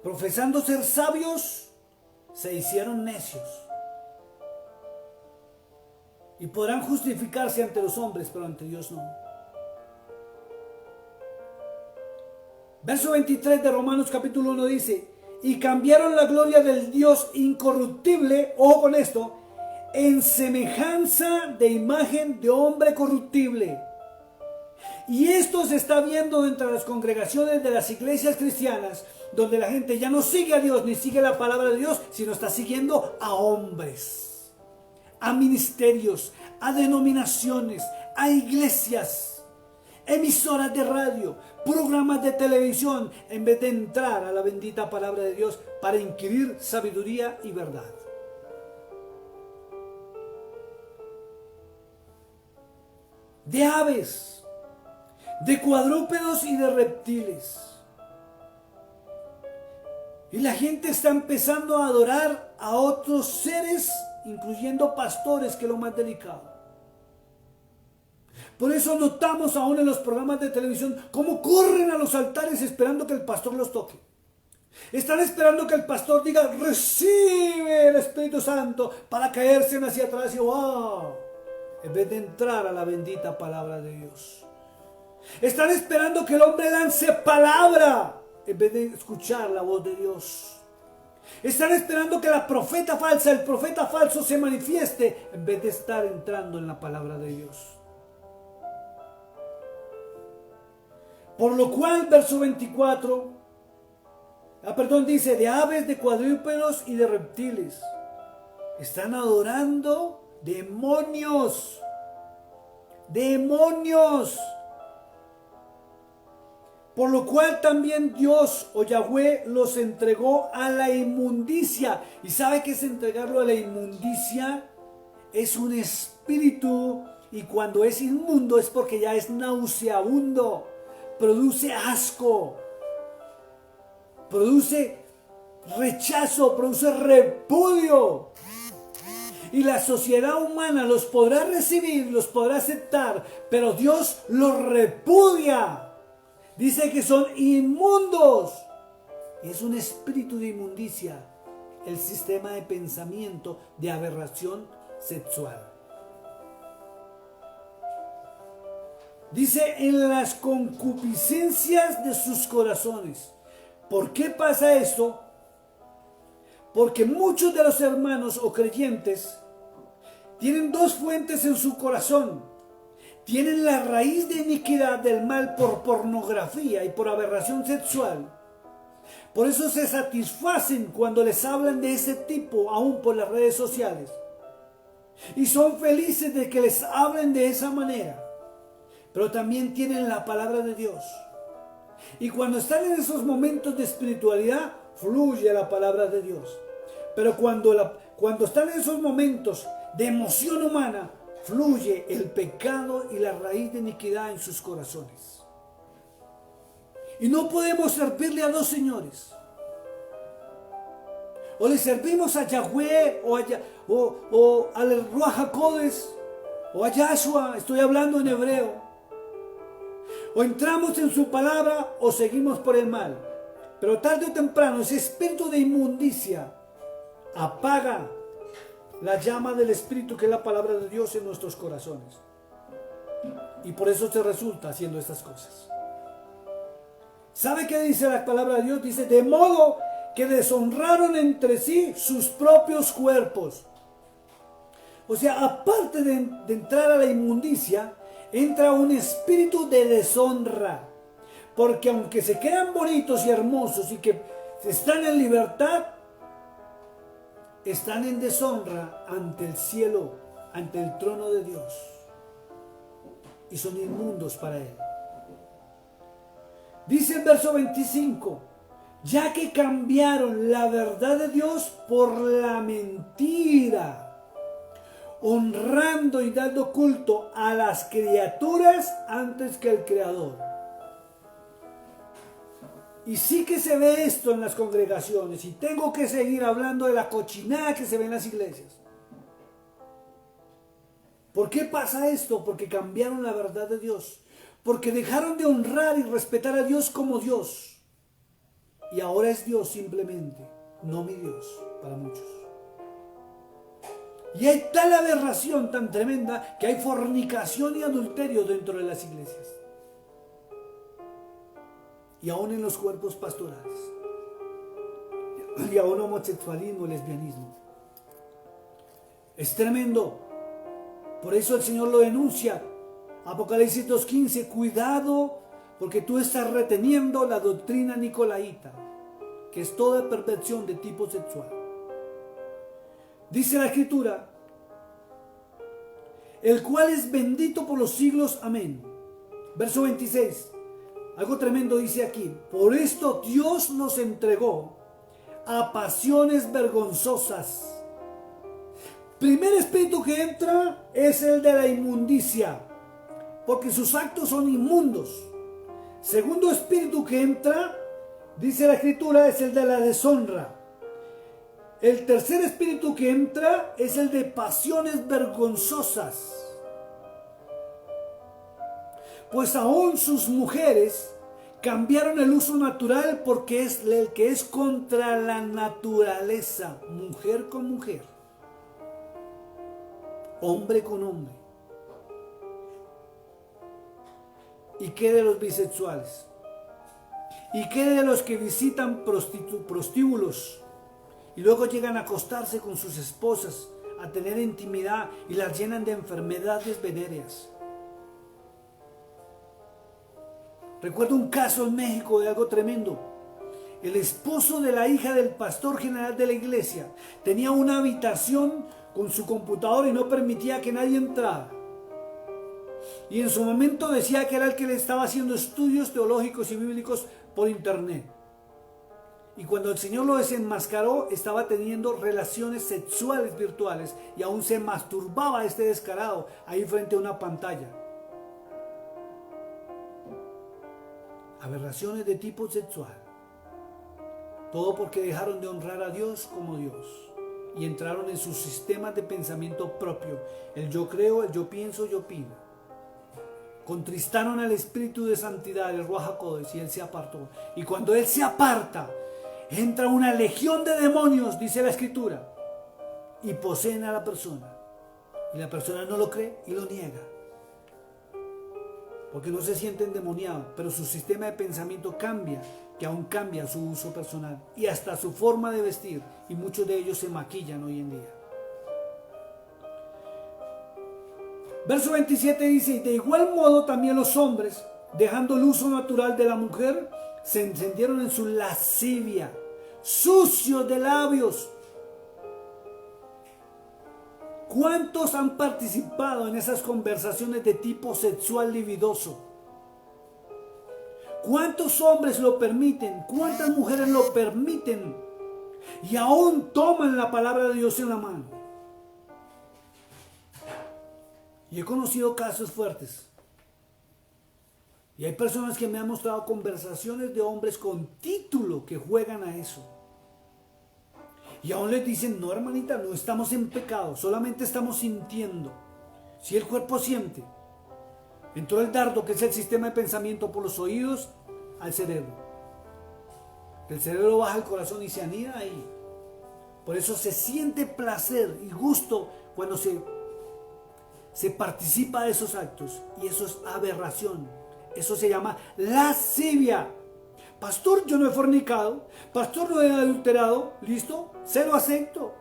Profesando ser sabios, se hicieron necios. Y podrán justificarse ante los hombres, pero ante Dios no. Verso 23 de Romanos capítulo 1 dice: y cambiaron la gloria del Dios incorruptible, ojo con esto, en semejanza de imagen de hombre corruptible. Y esto se está viendo entre las congregaciones de las iglesias cristianas, donde la gente ya no sigue a Dios ni sigue la palabra de Dios, sino está siguiendo a hombres, a ministerios, a denominaciones, a iglesias, emisoras de radio, programas de televisión, en vez de entrar a la bendita palabra de Dios para inquirir sabiduría y verdad. De aves, de cuadrúpedos y de reptiles. Y la gente está empezando a adorar a otros seres, incluyendo pastores, que es lo más delicado. Por eso notamos aún en los programas de televisión cómo corren a los altares esperando que el pastor los toque. Están esperando que el pastor diga: recibe el Espíritu Santo, para caerse hacia atrás y wow, en vez de entrar a la bendita palabra de Dios. Están esperando que el hombre lance palabra en vez de escuchar la voz de Dios. Están esperando que el profeta falso se manifieste en vez de estar entrando en la palabra de Dios. Por lo cual, verso 24, dice: de aves, de cuadrúpedos y de reptiles. Están adorando demonios. Demonios. Por lo cual también Dios o Yahweh los entregó a la inmundicia. ¿Y sabe qué es entregarlo a la inmundicia? Es un espíritu, y cuando es inmundo es porque ya es nauseabundo. Produce asco, produce rechazo, produce repudio. Y la sociedad humana los podrá recibir, los podrá aceptar, pero Dios los repudia. Dice que son inmundos. Es un espíritu de inmundicia, el sistema de pensamiento de aberración sexual. Dice: en las concupiscencias de sus corazones. ¿Por qué pasa esto? Porque muchos de los hermanos o creyentes tienen dos fuentes en su corazón. Tienen la raíz de iniquidad del mal por pornografía y por aberración sexual. Por eso se satisfacen cuando les hablan de ese tipo, aún por las redes sociales. Y son felices de que les hablen de esa manera. Pero también tienen la palabra de Dios. Y cuando están en esos momentos de espiritualidad, fluye la palabra de Dios. Pero cuando están en esos momentos de emoción humana, fluye el pecado y la raíz de iniquidad en sus corazones. Y no podemos servirle a dos señores. O le servimos a Yahweh o al Ruach HaKodesh o a Yahshua, estoy hablando en hebreo. O entramos en su palabra o seguimos por el mal. Pero tarde o temprano ese espíritu de inmundicia apaga la llama del Espíritu, que es la palabra de Dios, en nuestros corazones. Y por eso se resulta haciendo estas cosas. ¿Sabe qué dice la palabra de Dios? Dice: de modo que deshonraron entre sí sus propios cuerpos. O sea, aparte de entrar a la inmundicia, entra un espíritu de deshonra. Porque aunque se quedan bonitos y hermosos y que están en libertad, están en deshonra ante el cielo, ante el trono de Dios. Y son inmundos para Él. Dice el verso 25: ya que cambiaron la verdad de Dios por la mentira, honrando y dando culto a las criaturas antes que al Creador. Y sí que se ve esto en las congregaciones, y tengo que seguir hablando de la cochinada que se ve en las iglesias. ¿Por qué pasa esto? Porque cambiaron la verdad de Dios. Porque dejaron de honrar y respetar a Dios como Dios. Y ahora es Dios simplemente, no mi Dios, para muchos. Y hay tal aberración tan tremenda que hay fornicación y adulterio dentro de las iglesias. Y aún en los cuerpos pastorales. Y aún homosexualismo, lesbianismo. Es tremendo. Por eso el Señor lo denuncia. Apocalipsis 2:15, cuidado porque tú estás reteniendo la doctrina nicolaíta, que es toda perversión de tipo sexual. Dice la Escritura, el cual es bendito por los siglos, amén. Verso 26, algo tremendo dice aquí, por esto Dios nos entregó a pasiones vergonzosas. Primer espíritu que entra es el de la inmundicia, porque sus actos son inmundos. Segundo espíritu que entra, dice la Escritura, es el de la deshonra. El tercer espíritu que entra es el de pasiones vergonzosas. Pues aún sus mujeres cambiaron el uso natural porque es el que es contra la naturaleza, mujer con mujer, hombre con hombre. ¿Y qué de los bisexuales? ¿Y qué de los que visitan prostíbulos y luego llegan a acostarse con sus esposas, a tener intimidad y las llenan de enfermedades venéreas? Recuerdo un caso en México de algo tremendo. El esposo de la hija del pastor general de la iglesia tenía una habitación con su computadora y no permitía que nadie entrara. Y en su momento decía que era el que le estaba haciendo estudios teológicos y bíblicos por internet. Y cuando el Señor lo desenmascaró, estaba teniendo relaciones sexuales virtuales y aún se masturbaba este descarado ahí frente a una pantalla. Aberraciones de tipo sexual. Todo porque dejaron de honrar a Dios como Dios y entraron en sus sistemas de pensamiento propio. El yo creo, el yo pienso, yo opino. Contristaron al Espíritu de Santidad, el Ruach HaKodesh, y Él se apartó. Y cuando Él se aparta, entra una legión de demonios, dice la Escritura, y poseen a la persona. Y la persona no lo cree y lo niega. Porque no se siente endemoniado, pero su sistema de pensamiento cambia, que aún cambia su uso personal y hasta su forma de vestir, y muchos de ellos se maquillan hoy en día. Verso 27 dice, y de igual modo también los hombres, dejando el uso natural de la mujer, se encendieron en su lascivia, sucios de labios. ¿Cuántos han participado en esas conversaciones de tipo sexual libidoso? ¿Cuántos hombres lo permiten? ¿Cuántas mujeres lo permiten? Y aún toman la palabra de Dios en la mano. Y he conocido casos fuertes. Y hay personas que me han mostrado conversaciones de hombres con título que juegan a eso. Y aún les dicen, no hermanita, no estamos en pecado, solamente estamos sintiendo. Si el cuerpo siente, entró el dardo, que es el sistema de pensamiento, por los oídos al cerebro. El cerebro baja al corazón y se anida ahí. Por eso se siente placer y gusto cuando se participa de esos actos. Y eso es aberración. Eso se llama lascivia. Pastor, yo no he fornicado. Pastor, no he adulterado. ¿Listo? Se lo acepto.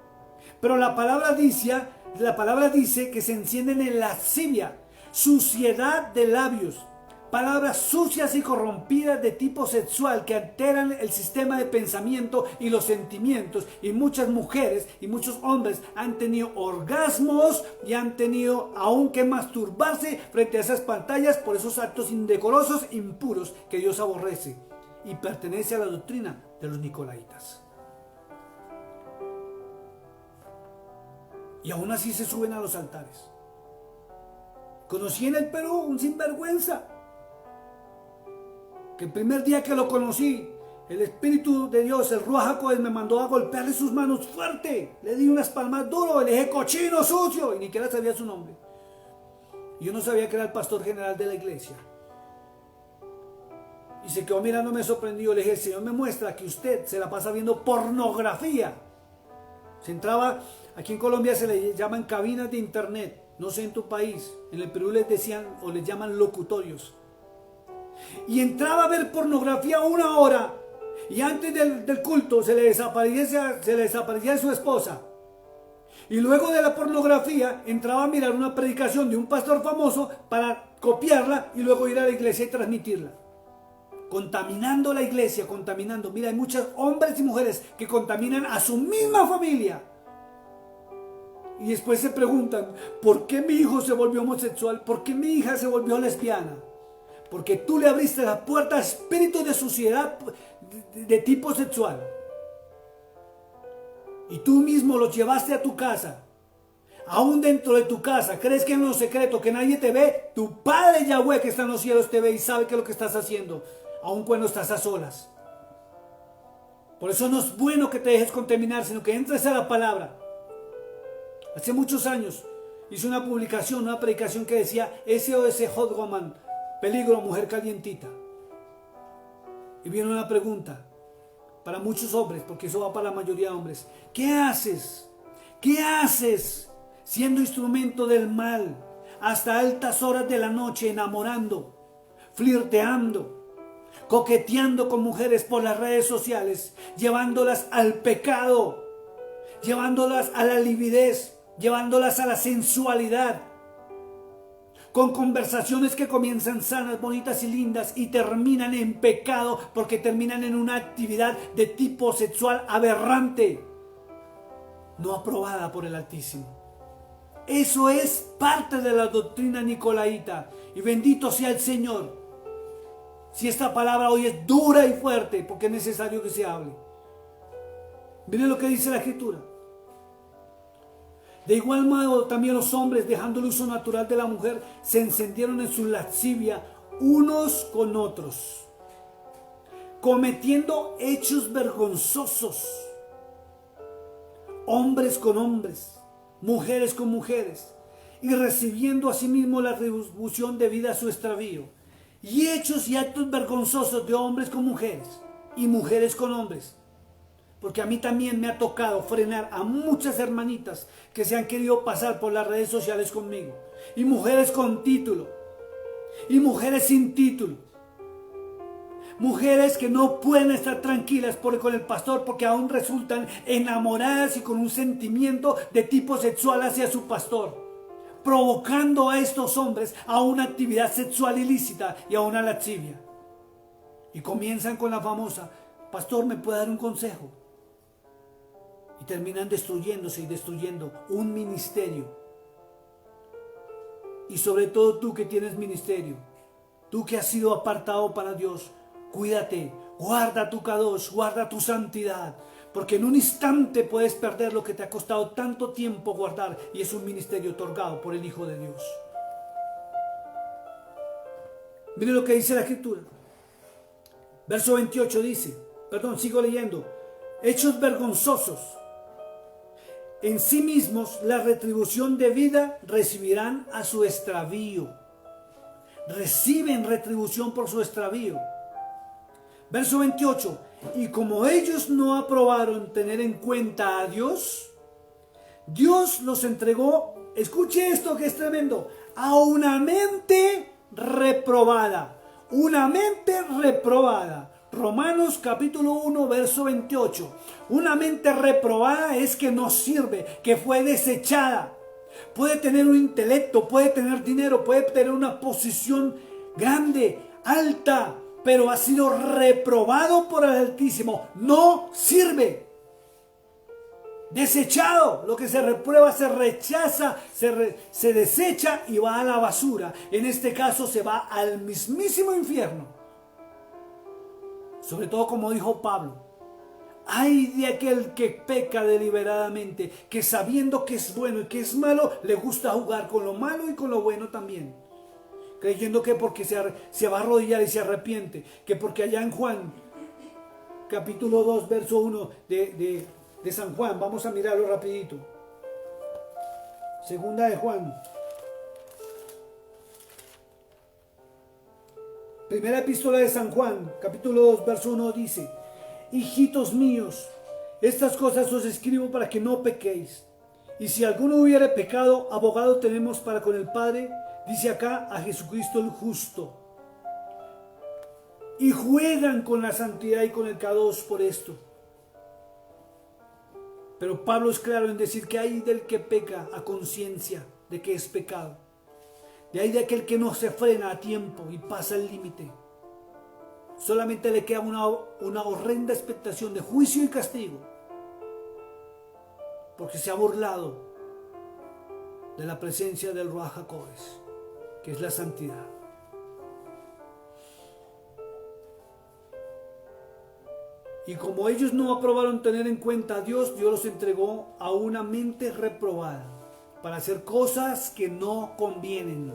Pero la palabra dice que se encienden en lascivia, suciedad de labios, palabras sucias y corrompidas de tipo sexual que alteran el sistema de pensamiento y los sentimientos. Y muchas mujeres y muchos hombres han tenido orgasmos y han tenido aún que masturbarse frente a esas pantallas por esos actos indecorosos, impuros que Dios aborrece. Y pertenece a la doctrina de los nicolaitas. Y aún así se suben a los altares. Conocí en el Perú un sinvergüenza, que el primer día que lo conocí, El Espíritu de Dios, el Ruach HaKodesh, me mandó a golpearle sus manos fuerte. Le di unas palmas duro, le dije cochino, sucio, y ni siquiera sabía su nombre. Yo no sabía que era el pastor general de la iglesia. Y se quedó mirándome sorprendido. Le dije, el Señor me muestra que usted se la pasa viendo pornografía. Se entraba, aquí en Colombia se le llaman cabinas de internet. No sé en tu país. En el Perú les decían o les llaman locutorios. Y entraba a ver pornografía 1 hora. Y antes del culto se le desaparecía su esposa. Y luego de la pornografía entraba a mirar una predicación de un pastor famoso para copiarla y luego ir a la iglesia y transmitirla. Contaminando la iglesia, contaminando. Mira, hay muchos hombres y mujeres que contaminan a su misma familia. Y después se preguntan, ¿por qué mi hijo se volvió homosexual? ¿Por qué mi hija se volvió lesbiana? Porque tú le abriste la puerta a espíritus de suciedad de tipo sexual. Y tú mismo los llevaste a tu casa. Aún dentro de tu casa, crees que en lo secreto, que nadie te ve. Tu Padre Yahweh que está en los cielos te ve y sabe qué es lo que estás haciendo, aun cuando estás a solas. Por eso no es bueno que te dejes contaminar, sino que entres a la palabra. Hace muchos años hice una publicación, una predicación que decía SOS Hot Woman, peligro, mujer calientita. Y viene una pregunta para muchos hombres, porque eso va para la mayoría de hombres. ¿Qué haces? ¿Qué haces siendo instrumento del mal hasta altas horas de la noche, enamorando, flirteando, coqueteando con mujeres por las redes sociales, llevándolas al pecado, llevándolas a la lividez, llevándolas a la sensualidad, con conversaciones que comienzan sanas, bonitas y lindas y terminan en pecado porque terminan en una actividad de tipo sexual aberrante, no aprobada por el Altísimo? Eso es parte de la doctrina nicolaíta, y bendito sea el Señor si esta palabra hoy es dura y fuerte, porque es necesario que se hable. Miren lo que dice la Escritura. De igual modo también los hombres, dejando el uso natural de la mujer, se encendieron en su lascivia unos con otros, cometiendo hechos vergonzosos, hombres con hombres, mujeres con mujeres, y recibiendo asimismo la retribución debida a su extravío. Y hechos y actos vergonzosos de hombres con mujeres y mujeres con hombres. Porque a mí también me ha tocado frenar a muchas hermanitas que se han querido pasar por las redes sociales conmigo. Y mujeres con título. Y mujeres sin título. Mujeres que no pueden estar tranquilas con el pastor porque aún resultan enamoradas y con un sentimiento de tipo sexual hacia su pastor, provocando a estos hombres a una actividad sexual ilícita y a una lascivia. Y comienzan con la famosa, pastor, ¿me puede dar un consejo? Y terminan destruyéndose y destruyendo un ministerio. Y sobre todo tú que tienes ministerio, tú que has sido apartado para Dios, cuídate, guarda tu kadosh, guarda tu santidad, porque en un instante puedes perder lo que te ha costado tanto tiempo guardar, y es un ministerio otorgado por el Hijo de Dios. Mire lo que dice la Escritura. Verso 28 dice, sigo leyendo. Hechos vergonzosos. En sí mismos la retribución debida recibirán a su extravío. Reciben retribución por su extravío. Verso 28. Y como ellos no aprobaron tener en cuenta a Dios, Dios los entregó, escuche esto que es tremendo, a una mente reprobada. Una mente reprobada. Romanos capítulo 1 verso 28. Una mente reprobada es que no sirve, que fue desechada. Puede tener un intelecto, puede tener dinero, puede tener una posición grande, alta, pero ha sido reprobado por el Altísimo. No sirve. Desechado. Lo que se reprueba se rechaza, se desecha y va a la basura. En este caso se va al mismísimo infierno. Sobre todo, como dijo Pablo, ay de aquel que peca deliberadamente, que sabiendo que es bueno y que es malo, le gusta jugar con lo malo y con lo bueno también, creyendo que porque se va a arrodillar y se arrepiente, que porque allá en Juan capítulo 2, verso 1 de San Juan. Vamos a mirarlo rapidito. Segunda de Juan. Primera epístola de San Juan, capítulo 2, verso 1 dice: hijitos míos, estas cosas os escribo para que no pequéis. Y si alguno hubiere pecado, abogado tenemos para con el Padre, dice acá, a Jesucristo el justo. Y juegan con la santidad y con el K2 por esto. Pero Pablo es claro en decir que hay del que peca a conciencia de que es pecado. De ahí de aquel que no se frena a tiempo y pasa el límite. Solamente le queda una horrenda expectación de juicio y castigo. Porque se ha burlado de la presencia del Ruach HaKodesh, que es la santidad. Y como ellos no aprobaron tener en cuenta a Dios, Dios los entregó a una mente reprobada para hacer cosas que no convienen.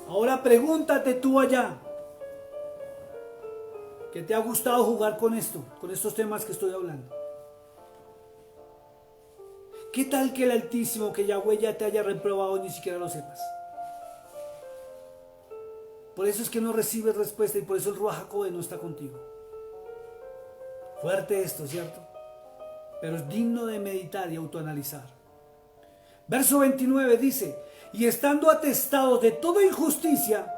Ahora pregúntate tú allá, ¿qué te ha gustado jugar con esto, con estos temas que estoy hablando? ¿Qué tal que el Altísimo, que Yahweh ya te haya reprobado y ni siquiera lo sepas? Por eso es que no recibes respuesta y por eso el Ruach HaKodesh no está contigo. Fuerte esto, ¿cierto? Pero es digno de meditar y autoanalizar. Verso 29 dice: y estando atestados de toda injusticia,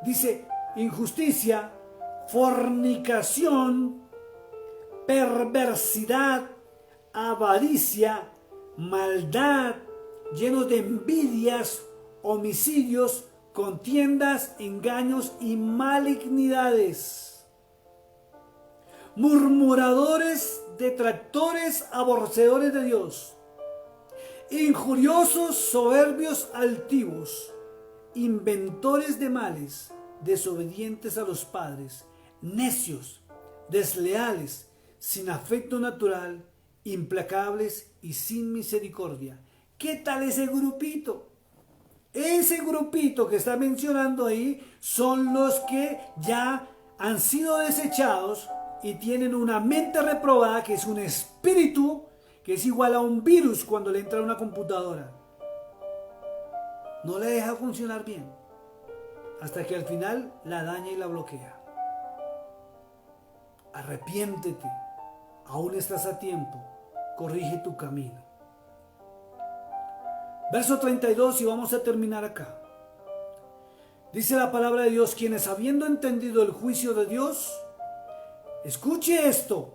dice injusticia, fornicación, perversidad, avaricia, maldad, llenos de envidias, homicidios, contiendas, engaños y malignidades, murmuradores, detractores, aborrecedores de Dios, injuriosos, soberbios, altivos, inventores de males, desobedientes a los padres, necios, desleales, sin afecto natural, implacables y sin misericordia. ¿Qué tal ese grupito? Ese grupito que está mencionando ahí son los que ya han sido desechados y tienen una mente reprobada, que es un espíritu que es igual a un virus cuando le entra a una computadora. No le deja funcionar bien hasta que al final la daña y la bloquea. Arrepiéntete, aún estás a tiempo, corrige tu camino. Verso 32 y vamos a terminar acá. Dice la palabra de Dios: quienes habiendo entendido el juicio de Dios, escuche esto,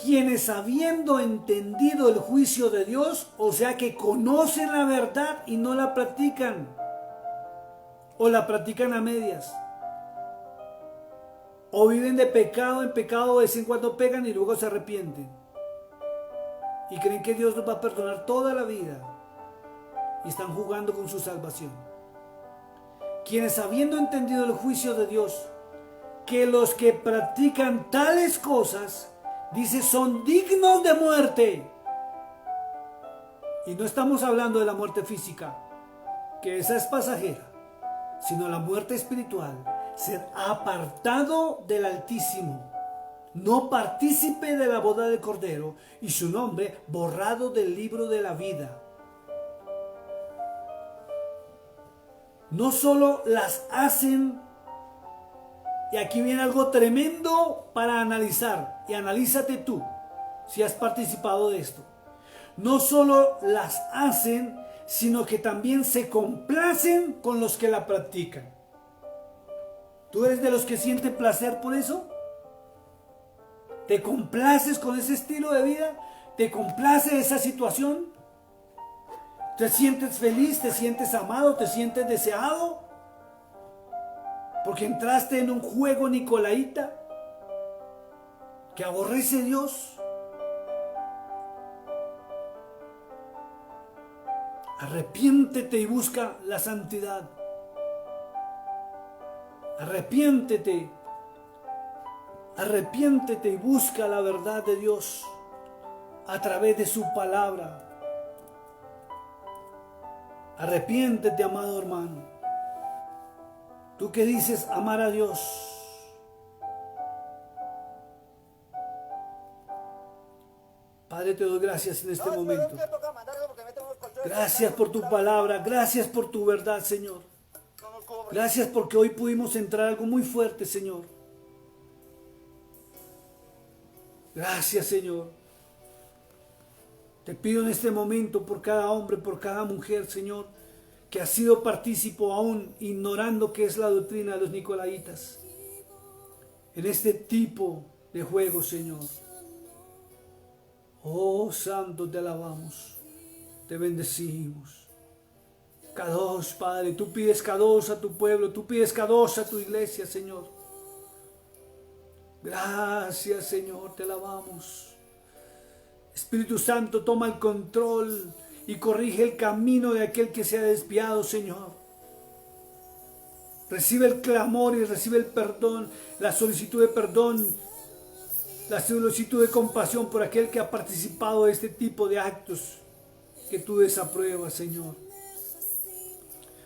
quienes habiendo entendido el juicio de Dios, o sea que conocen la verdad y no la practican, o la practican a medias, o viven de pecado en pecado, de vez en cuando pecan y luego se arrepienten y creen que Dios los va a perdonar toda la vida y están jugando con su salvación. Quienes habiendo entendido el juicio de Dios, que los que practican tales cosas, dice, son dignos de muerte. Y no estamos hablando de la muerte física, que esa es pasajera, sino la muerte espiritual, ser apartado del Altísimo, no partícipe de la boda del Cordero, y su nombre borrado del libro de la vida. No solo las hacen, y aquí viene algo tremendo para analizar, y analízate tú si has participado de esto. No solo las hacen, sino que también se complacen con los que la practican. ¿Tú eres de los que sienten placer por eso? ¿Te complaces con ese estilo de vida? ¿Te complace esa situación? ¿Te sientes feliz? ¿Te sientes amado? ¿Te sientes deseado? Porque entraste en un juego nicolaíta que aborrece a Dios. Arrepiéntete y busca la santidad. Arrepiéntete. Arrepiéntete y busca la verdad de Dios a través de su palabra. Arrepiéntete, amado hermano. Tú que dices amar a Dios, Padre, te doy gracias en este momento. Gracias por tu palabra, gracias por tu verdad, Señor. Gracias porque hoy pudimos entrar algo muy fuerte, Señor. Gracias, Señor. Te pido en este momento por cada hombre, por cada mujer, Señor, que ha sido partícipe aún ignorando qué es la doctrina de los nicolaitas. En este tipo de juego, Señor. Oh, Santo, te alabamos, te bendecimos. Kadosh, Padre, tú pides Kadosh a tu pueblo, tú pides Kadosh a tu iglesia, Señor. Gracias, Señor, te alabamos. Espíritu Santo, toma el control y corrige el camino de aquel que se ha desviado, Señor. Recibe el clamor y recibe el perdón, la solicitud de perdón, la solicitud de compasión por aquel que ha participado de este tipo de actos que tú desapruebas, Señor.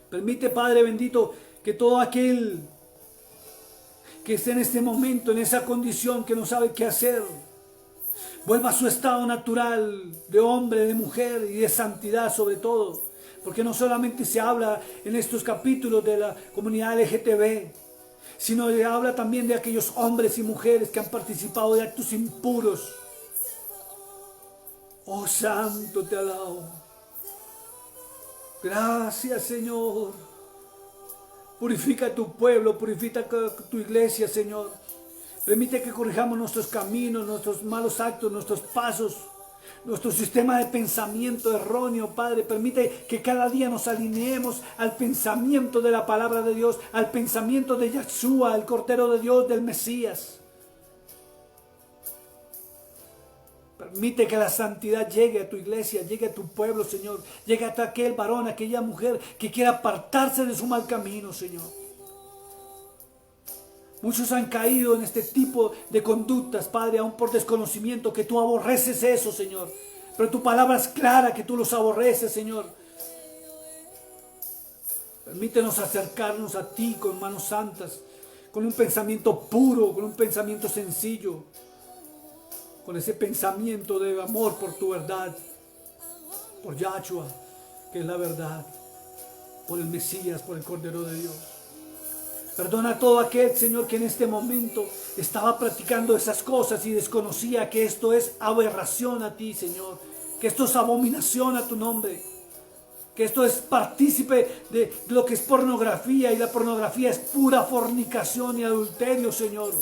Permite, Padre bendito, que todo aquel que esté en este momento, en esa condición que no sabe qué hacer, vuelva a su estado natural de hombre, de mujer y de santidad sobre todo. Porque no solamente se habla en estos capítulos de la comunidad LGTB, sino se habla también de aquellos hombres y mujeres que han participado de actos impuros. Oh, Santo, te alabo. Gracias, Señor. Purifica a tu pueblo, purifica tu iglesia, Señor. Permite que corrijamos nuestros caminos, nuestros malos actos, nuestros pasos, nuestro sistema de pensamiento erróneo, Padre. Permite que cada día nos alineemos al pensamiento de la palabra de Dios, al pensamiento de Yahshua, el Cordero de Dios, del Mesías. Permite que la santidad llegue a tu iglesia, llegue a tu pueblo, Señor. Llegue hasta aquel varón, aquella mujer que quiera apartarse de su mal camino, Señor. Muchos han caído en este tipo de conductas, Padre, aún por desconocimiento, que tú aborreces eso, Señor. Pero tu palabra es clara que tú los aborreces, Señor. Permítenos acercarnos a ti con manos santas, con un pensamiento puro, con un pensamiento sencillo, con ese pensamiento de amor por tu verdad, por Yahshua, que es la verdad, por el Mesías, por el Cordero de Dios. Perdona a todo aquel, Señor, que en este momento estaba practicando esas cosas y desconocía que esto es aberración a ti, Señor. Que esto es abominación a tu nombre. Que esto es partícipe de lo que es pornografía, y la pornografía es pura fornicación y adulterio, Señor.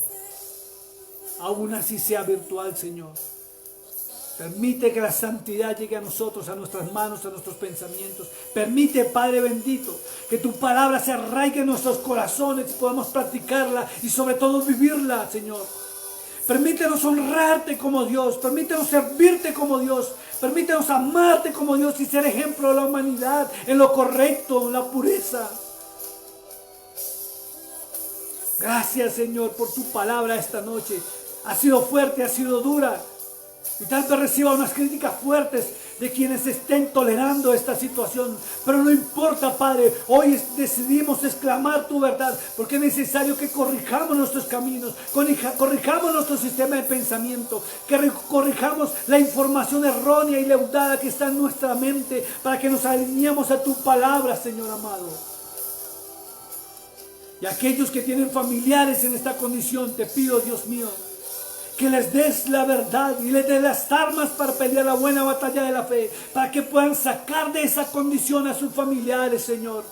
Aún así sea virtual, Señor. Permite que la santidad llegue a nosotros, a nuestras manos, a nuestros pensamientos. Permite, Padre bendito, que tu palabra se arraigue en nuestros corazones y podamos practicarla y sobre todo vivirla, Señor. Permítenos honrarte como Dios, permítenos servirte como Dios, permítenos amarte como Dios y ser ejemplo de la humanidad en lo correcto, en la pureza. Gracias, Señor, por tu palabra esta noche. Ha sido fuerte, ha sido dura. Y tal vez reciba unas críticas fuertes de quienes estén tolerando esta situación. Pero no importa, Padre. Hoy decidimos exclamar tu verdad. Porque es necesario que corrijamos nuestros caminos. Corrijamos nuestro sistema de pensamiento. Que corrijamos la información errónea y leudada que está en nuestra mente. Para que nos alineemos a tu palabra, Señor amado. Y aquellos que tienen familiares en esta condición, te pido, Dios mío, que les des la verdad y les des las armas para pelear la buena batalla de la fe, para que puedan sacar de esa condición a sus familiares, Señor.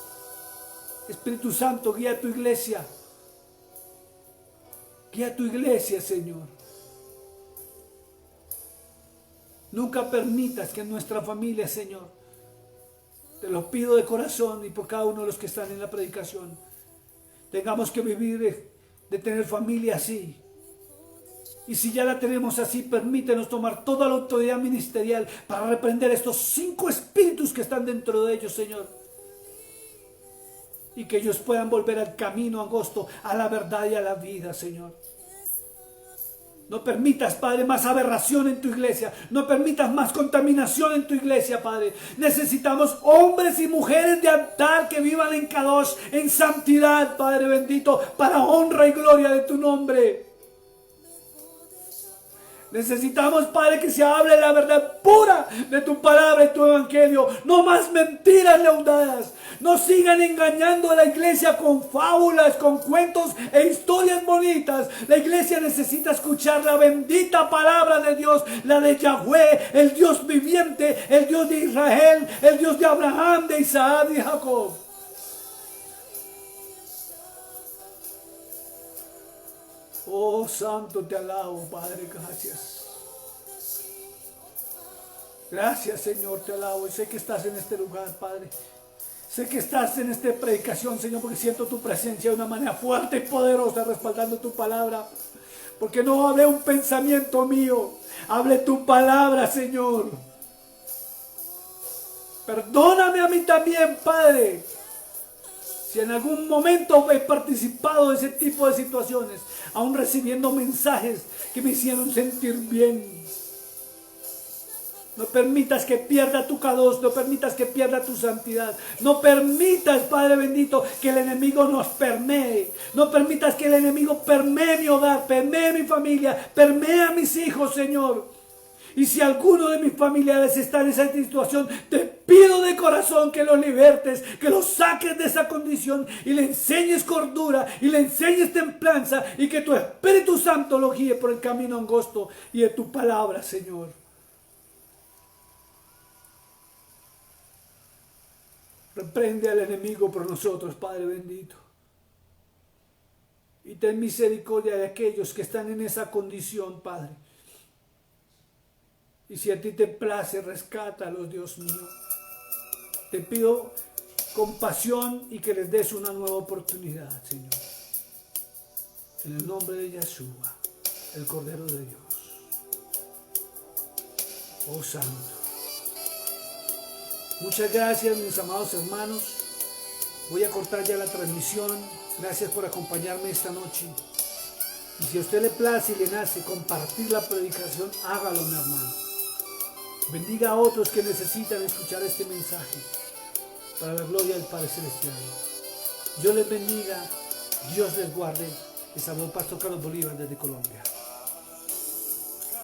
Espíritu Santo, guía a tu iglesia. Guía a tu iglesia, Señor. Nunca permitas que en nuestra familia, Señor, te lo pido de corazón y por cada uno de los que están en la predicación, tengamos que vivir de tener familia así. Y si ya la tenemos así, permítenos tomar toda la autoridad ministerial para reprender estos 5 espíritus que están dentro de ellos, Señor. Y que ellos puedan volver al camino angosto, a la verdad y a la vida, Señor. No permitas, Padre, más aberración en tu iglesia. No permitas más contaminación en tu iglesia, Padre. Necesitamos hombres y mujeres de altar que vivan en Kadosh, en santidad, Padre bendito, para honra y gloria de tu nombre. Necesitamos, Padre, que se hable la verdad pura de tu palabra y tu evangelio. No más mentiras laudadas. No sigan engañando a la iglesia con fábulas, con cuentos e historias bonitas. La iglesia necesita escuchar la bendita palabra de Dios, la de Yahweh, el Dios viviente, el Dios de Israel, el Dios de Abraham, de Isaac y Jacob. Oh, santo, te alabo, Padre, gracias. Gracias, Señor, te alabo. Y sé que estás en este lugar, Padre. Sé que estás en esta predicación, Señor, porque siento tu presencia de una manera fuerte y poderosa respaldando tu palabra. Porque no hablé un pensamiento mío, hablé tu palabra, Señor. Perdóname a mí también, Padre, si en algún momento he participado de ese tipo de situaciones, aún recibiendo mensajes que me hicieron sentir bien. No permitas que pierda tu K2, no permitas que pierda tu santidad. No permitas, Padre bendito, que el enemigo nos permee. No permitas que el enemigo permee mi hogar, permee mi familia, permee a mis hijos, Señor. Y si alguno de mis familiares está en esa situación, te pido de corazón que los libertes, que los saques de esa condición y le enseñes cordura y le enseñes templanza y que tu Espíritu Santo lo guíe por el camino angosto y de tu palabra, Señor. Reprende al enemigo por nosotros, Padre bendito. Y ten misericordia de aquellos que están en esa condición, Padre. Y si a ti te place, rescátalos, Dios mío. Te pido compasión y que les des una nueva oportunidad, Señor. En el nombre de Yeshua, el Cordero de Dios. Oh Santo. Muchas gracias, mis amados hermanos. Voy a cortar ya la transmisión. Gracias por acompañarme esta noche. Y si a usted le place y le nace compartir la predicación, hágalo, mi hermano. Bendiga a otros que necesitan escuchar este mensaje para la gloria del Padre Celestial. Dios les bendiga, Dios les guarde. Les habló el pastor Carlos Bolívar desde Colombia.